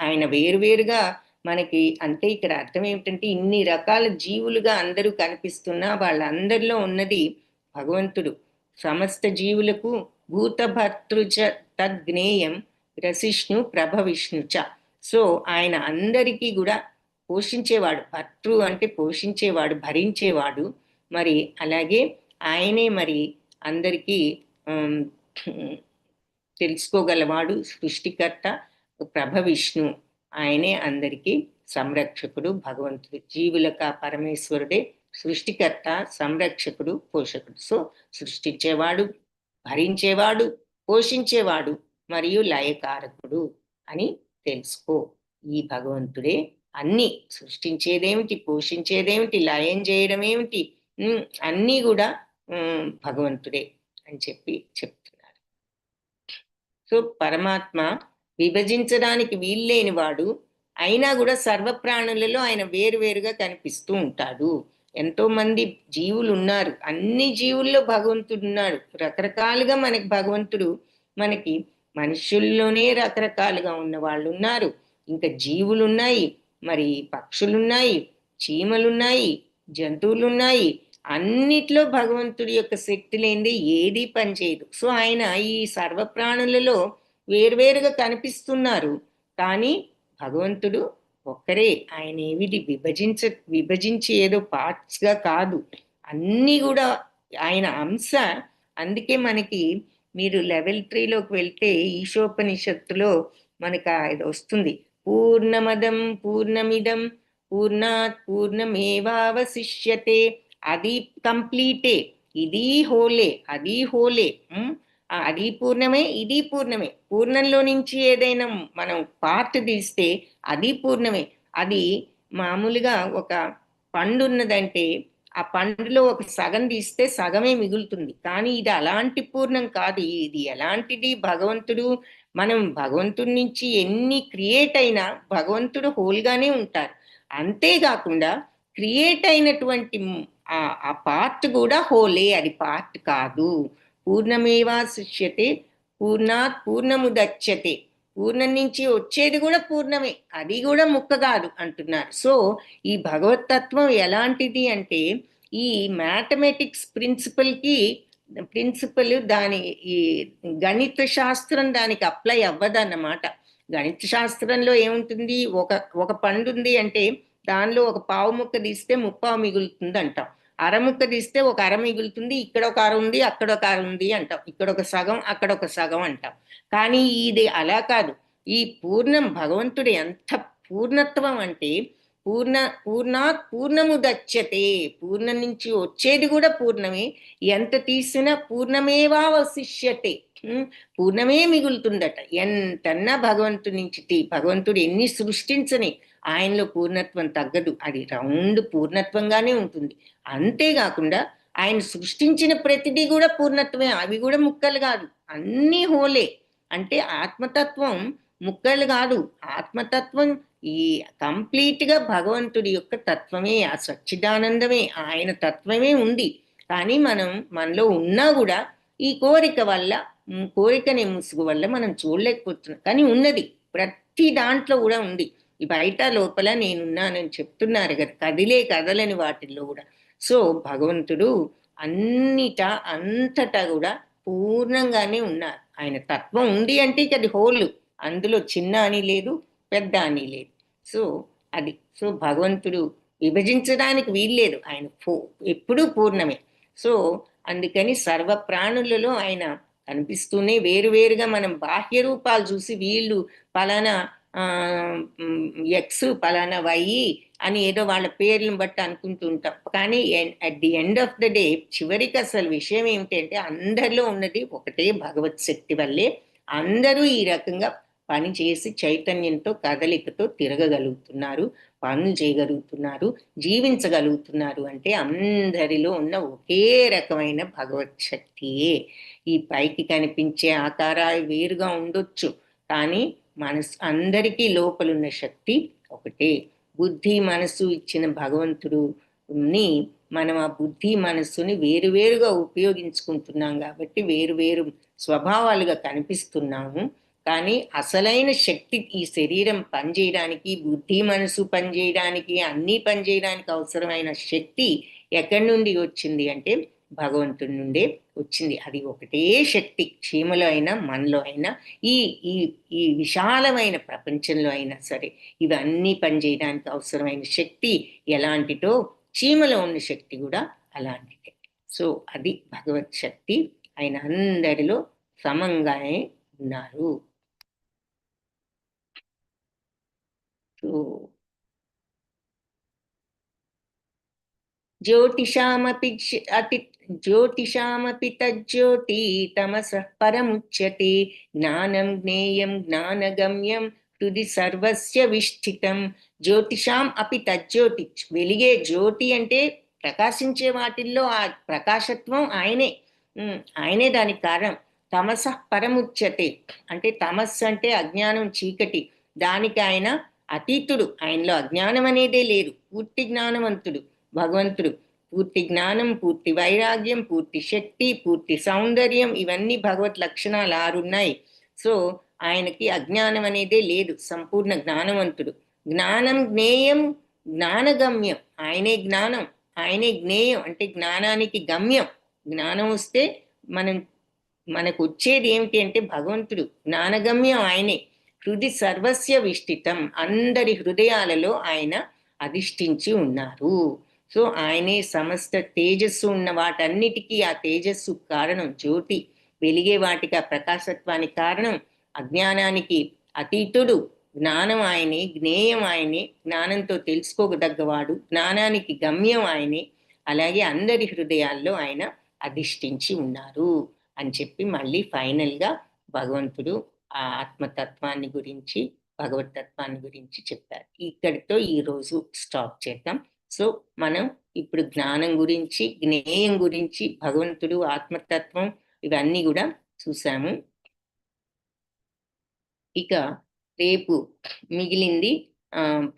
ఆయన వేరువేరుగా మనకి, అంటే ఇక్కడ అర్థం ఏమిటంటే ఇన్ని రకాల జీవులుగా అందరూ కనిపిస్తున్నా వాళ్ళందరిలో ఉన్నది భగవంతుడు. సమస్త జీవులకు భూతభర్తృచ తద్జ్ఞేయం రసిష్ణు ప్రభ విష్ణుచ. సో ఆయన అందరికీ కూడా పోషించేవాడు, భర్తృ అంటే పోషించేవాడు, భరించేవాడు. మరి అలాగే ఆయనే మరి అందరికీ తెలుసుకోగలవాడు, సృష్టికర్త ప్రభ విష్ణు, ఆయనే అందరికీ సంరక్షకుడు భగవంతుడు. జీవులక పరమేశ్వరుడే సృష్టికర్త, సంరక్షకుడు, పోషకుడు. సో సృష్టించేవాడు, భరించేవాడు, పోషించేవాడు మరియు లయకారకుడు అని తెలుసుకో. ఈ భగవంతుడే అన్ని సృష్టించేదేమిటి, పోషించేదేమిటి, లయం చేయడం ఏమిటి, అన్నీ కూడా భగవంతుడే అని చెప్తున్నారు. సో పరమాత్మ విభజించడానికి వీల్లేని వాడు, అయినా కూడా సర్వప్రాణులలో ఆయన వేరువేరుగా కనిపిస్తూ ఉంటాడు. ఎంతో మంది జీవులు ఉన్నారు, అన్ని జీవుల్లో భగవంతుడు ఉన్నాడు. రకరకాలుగా మనకి భగవంతుడు, మనకి మనుషుల్లోనే రకరకాలుగా ఉన్న వాళ్ళు ఉన్నారు, ఇంకా జీవులు ఉన్నాయి, మరి పక్షులున్నాయి, చీమలున్నాయి, జంతువులున్నాయి. అన్నిట్లో భగవంతుడి యొక్క శక్తి లేనిది ఏదీ పనిచేయదు. సో ఆయన ఈ సర్వప్రాణులలో వేరువేరుగా కనిపిస్తున్నారు, కానీ భగవంతుడు ఒక్కరే. ఆయన ఏమిటి విభజించి ఏదో పార్ట్స్గా కాదు, అన్నీ కూడా ఆయన అంశ. అందుకే మనకి మీరు లెవెల్ 3లోకి వెళ్తే ఈశోపనిషత్తులో మనకు ఇది వస్తుంది, పూర్ణమదం పూర్ణమిదం పూర్ణాత్ పూర్ణమేవావశిష్యతే. అది కంప్లీటే, ఇది హోలే, అది హోలే, అది పూర్ణమే, ఇది పూర్ణమే. పూర్ణంలో నుంచి ఏదైనా మనం పార్ట్ తీస్తే అది పూర్ణమే. అది మామూలుగా ఒక పండు ఉన్నదంటే ఆ పండులో ఒక సగం తీస్తే సగమే మిగులుతుంది, కానీ ఇది అలాంటి పూర్ణం కాదు. ఇది ఎలాంటిది, భగవంతుడు. మనం భగవంతుడి నుంచి ఎన్ని క్రియేట్ అయినా భగవంతుడు హోల్గానే ఉంటారు. అంతేకాకుండా క్రియేట్ అయినటువంటి ఆ పార్ట్ కూడా హోలే, అది పార్ట్ కాదు. పూర్ణమేవా శిష్యతే పూర్ణాత్ పూర్ణముదచ్యతే. పూర్ణం నుంచి వచ్చేది కూడా పూర్ణమే, అది కూడా ముక్క కాదు అంటున్నారు. సో ఈ భగవతత్వం ఎలాంటిది అంటే ఈ మ్యాథమెటిక్స్ ప్రిన్సిపల్ దాని ఈ గణిత శాస్త్రం దానికి అప్లై అవ్వదన్నమాట. గణిత శాస్త్రంలో ఏముంటుంది, ఒక పండు ఉంది అంటే దానిలో ఒక పావు ముక్క తీస్తే ముప్పావు మిగులుతుంది అంటాం, అరముక్క తీస్తే ఒక అర మిగులుతుంది, ఇక్కడ ఒక అర ఉంది, అక్కడ ఒక అర ఉంది అంటాం, ఇక్కడ ఒక సగం, అక్కడ ఒక సగం అంటాం. కానీ ఇది అలా కాదు. ఈ పూర్ణం భగవంతుడు ఎంత పూర్ణత్వం అంటే పూర్ణాత్ పూర్ణముదచ్యతే. పూర్ణం నుంచి వచ్చేది కూడా పూర్ణమే, ఎంత తీసినా పూర్ణమేవావశిష్యతే, పూర్ణమే మిగులుతుందట. ఎంతన్నా భగవంతుడి నుంచి భగవంతుడు ఎన్ని సృష్టించని ఆయనలో పూర్ణత్వం తగ్గదు, అది రౌండ్ పూర్ణత్వంగానే ఉంటుంది. అంతేకాకుండా ఆయన సృష్టించిన ప్రతిదీ కూడా పూర్ణత్వమే, అవి కూడా ముక్కలు కాదు, అన్నీ హోలే. అంటే ఆత్మతత్వం ముక్కలు కాదు, ఆత్మతత్వం ఈ కంప్లీట్గా భగవంతుడి యొక్క తత్వమే, ఆ సచ్చిదానందమే, ఆయన తత్వమే ఉంది. కానీ మనలో ఉన్నా కూడా ఈ కోరికని ముసుగు వల్ల మనం చూడలేకపోతున్నాం, కానీ ఉన్నది ప్రతి దాంట్లో కూడా ఉంది. ఈ బయట లోపల నేనున్నానని చెప్తున్నారు కదా, కదలని వాటిల్లో కూడా. సో భగవంతుడు అంతటా కూడా పూర్ణంగానే ఉన్నారు. ఆయన తత్వం ఉంది అంటే ఇక అది హోల్, అందులో చిన్న అని లేదు, పెద్ద అని లేదు. సో అది భగవంతుడు విభజించడానికి వీల్లేదు, ఆయన ఎప్పుడూ పూర్ణమే. సో అందుకని సర్వ ప్రాణులలో ఆయన కనిపిస్తూనే వేరువేరుగా మనం బాహ్య రూపాలు చూసి వీళ్ళు పలానా ఎక్స్ పలానా వై అని ఏదో వాళ్ళ పేర్లను బట్టి అనుకుంటూ ఉంటాం. కానీ at the end of the day చివరికి అసలు విషయం ఏమిటంటే అందరిలో ఉన్నది ఒకటే భగవత్ శక్తి వల్లే అందరూ ఈ రకంగా పని చేసి చైతన్యంతో కదలికతో తిరగగలుగుతున్నారు, పనులు చేయగలుగుతున్నారు, జీవించగలుగుతున్నారు అంటే అందరిలో ఉన్న ఒకే రకమైన భగవత్ శక్తియే. ఈ పైకి కనిపించే ఆకారాలు వేరుగా ఉండొచ్చు, కానీ మనసు అందరికీ లోపలున్న శక్తి ఒకటే. బుద్ధి మనసు ఇచ్చిన భగవంతుడుని మనం ఆ బుద్ధి మనస్సుని వేరువేరుగా ఉపయోగించుకుంటున్నాం కాబట్టి వేరువేరు స్వభావాలుగా కనిపిస్తున్నాము. కానీ అసలైన శక్తి ఈ శరీరం పనిచేయడానికి, బుద్ధి మనసు పనిచేయడానికి, అన్నీ పనిచేయడానికి అవసరమైన శక్తి ఎక్కడి నుండి వచ్చింది అంటే భగవంతుడి నుండే వచ్చింది. అది ఒకటే శక్తి, చీమలో అయినా మనలో అయినా, ఈ ఈ ఈ విశాలమైన ప్రపంచంలో అయినా సరే ఇవన్నీ పనిచేయడానికి అవసరమైన శక్తి ఎలాంటిదో చీమలో ఉన్న శక్తి కూడా అలాంటిదే. సో అది భగవత్ శక్తి. ఆయన అందరిలో సమంగానే ఉన్నారు. సో జ్యోతిషామపి జ్యోతిషామపి తజ్జ్యోతి తమసః పరముచ్యతే జ్ఞానం జ్ఞేయం జ్ఞానగమ్యం హృది సర్వస్య విష్ఠితం. జ్యోతిషాం అపి తజ్జ్యోతి, వెలిగే జ్యోతి అంటే ప్రకాశించే వాటిల్లో ఆ ప్రకాశత్వం ఆయనే. ఆయనే దానికి కారణం. తమసః పరముచ్యతే అంటే తమస్సు అంటే అజ్ఞానం, చీకటి, దానికి ఆయన అతీతుడు. ఆయనలో అజ్ఞానం అనేదే లేదు, పూర్తి జ్ఞానవంతుడు భగవంతుడు. పూర్తి జ్ఞానం, పూర్తి వైరాగ్యం, పూర్తి శక్తి, పూర్తి సౌందర్యం, ఇవన్నీ భగవత్ లక్షణాలు 6 ఉన్నాయి. సో ఆయనకి అజ్ఞానం అనేదే లేదు, సంపూర్ణ జ్ఞానవంతుడు. జ్ఞానం జ్ఞేయం జ్ఞానగమ్యం, ఆయనే జ్ఞానం, ఆయనే జ్ఞేయం అంటే జ్ఞానానికి గమ్యం. జ్ఞానం వస్తే మనకు వచ్చేది ఏమిటి అంటే భగవంతుడు. జ్ఞానగమ్యం ఆయనే. హృది సర్వస్య విష్ఠితం, అందరి హృదయాలలో ఆయన అధిష్ఠించి ఉన్నారు. సో ఆయనే సమస్త తేజస్సు ఉన్న వాటన్నిటికీ ఆ తేజస్సు కారణం జ్యోతి. వెలిగే వాటికి ఆ ప్రకాశత్వానికి కారణం, అజ్ఞానానికి అతీతుడు. జ్ఞానం ఆయనే, జ్ఞేయం ఆయనే, జ్ఞానంతో తెలుసుకోదగ్గవాడు, జ్ఞానానికి గమ్యం ఆయనే. అలాగే అందరి హృదయాల్లో ఆయన అధిష్ఠించి ఉన్నారు అని చెప్పి మళ్ళీ ఫైనల్గా భగవంతుడు ఆ ఆత్మతత్వాన్ని గురించి, భగవతత్వాన్ని గురించి చెప్పారు. ఇక్కడితో ఈరోజు స్టాప్ చేద్దాం. సో మనం ఇప్పుడు జ్ఞానం గురించి, జ్ఞేయం గురించి, భగవంతుడు, ఆత్మతత్వం ఇవన్నీ కూడా చూసాము. ఇక రేపు మిగిలింది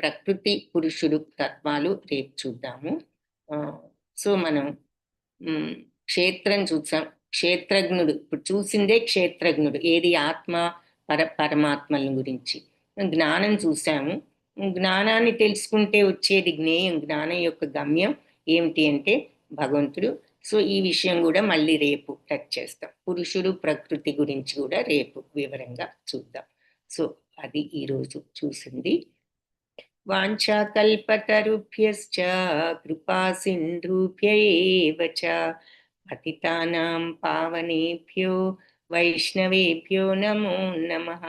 ప్రకృతి, పురుషుడు తత్వాలు రేపు చూద్దాము. సో మనం క్షేత్రం చూసాం, క్షేత్రజ్ఞుడు. ఇప్పుడు చూసిందే క్షేత్రజ్ఞుడు, ఏది ఆత్మ పరమాత్మల గురించి. జ్ఞానం చూసాము, జ్ఞానాన్ని తెలుసుకుంటే వచ్చేది జ్ఞేయం, జ్ఞానం యొక్క గమ్యం ఏమిటి అంటే భగవంతుడు. సో ఈ విషయం కూడా మళ్ళీ రేపు టచ్ చేస్తాం. పురుషుడు, ప్రకృతి గురించి కూడా రేపు వివరంగా చూద్దాం. సో అది ఈరోజు చూసింది. వాంఛాకల్పతరుభ్యశ్చ కృపా సింధుభ్య ఏవ చ పతితానాం పావనేభ్యో వైష్ణవేభ్యో నమో నమః.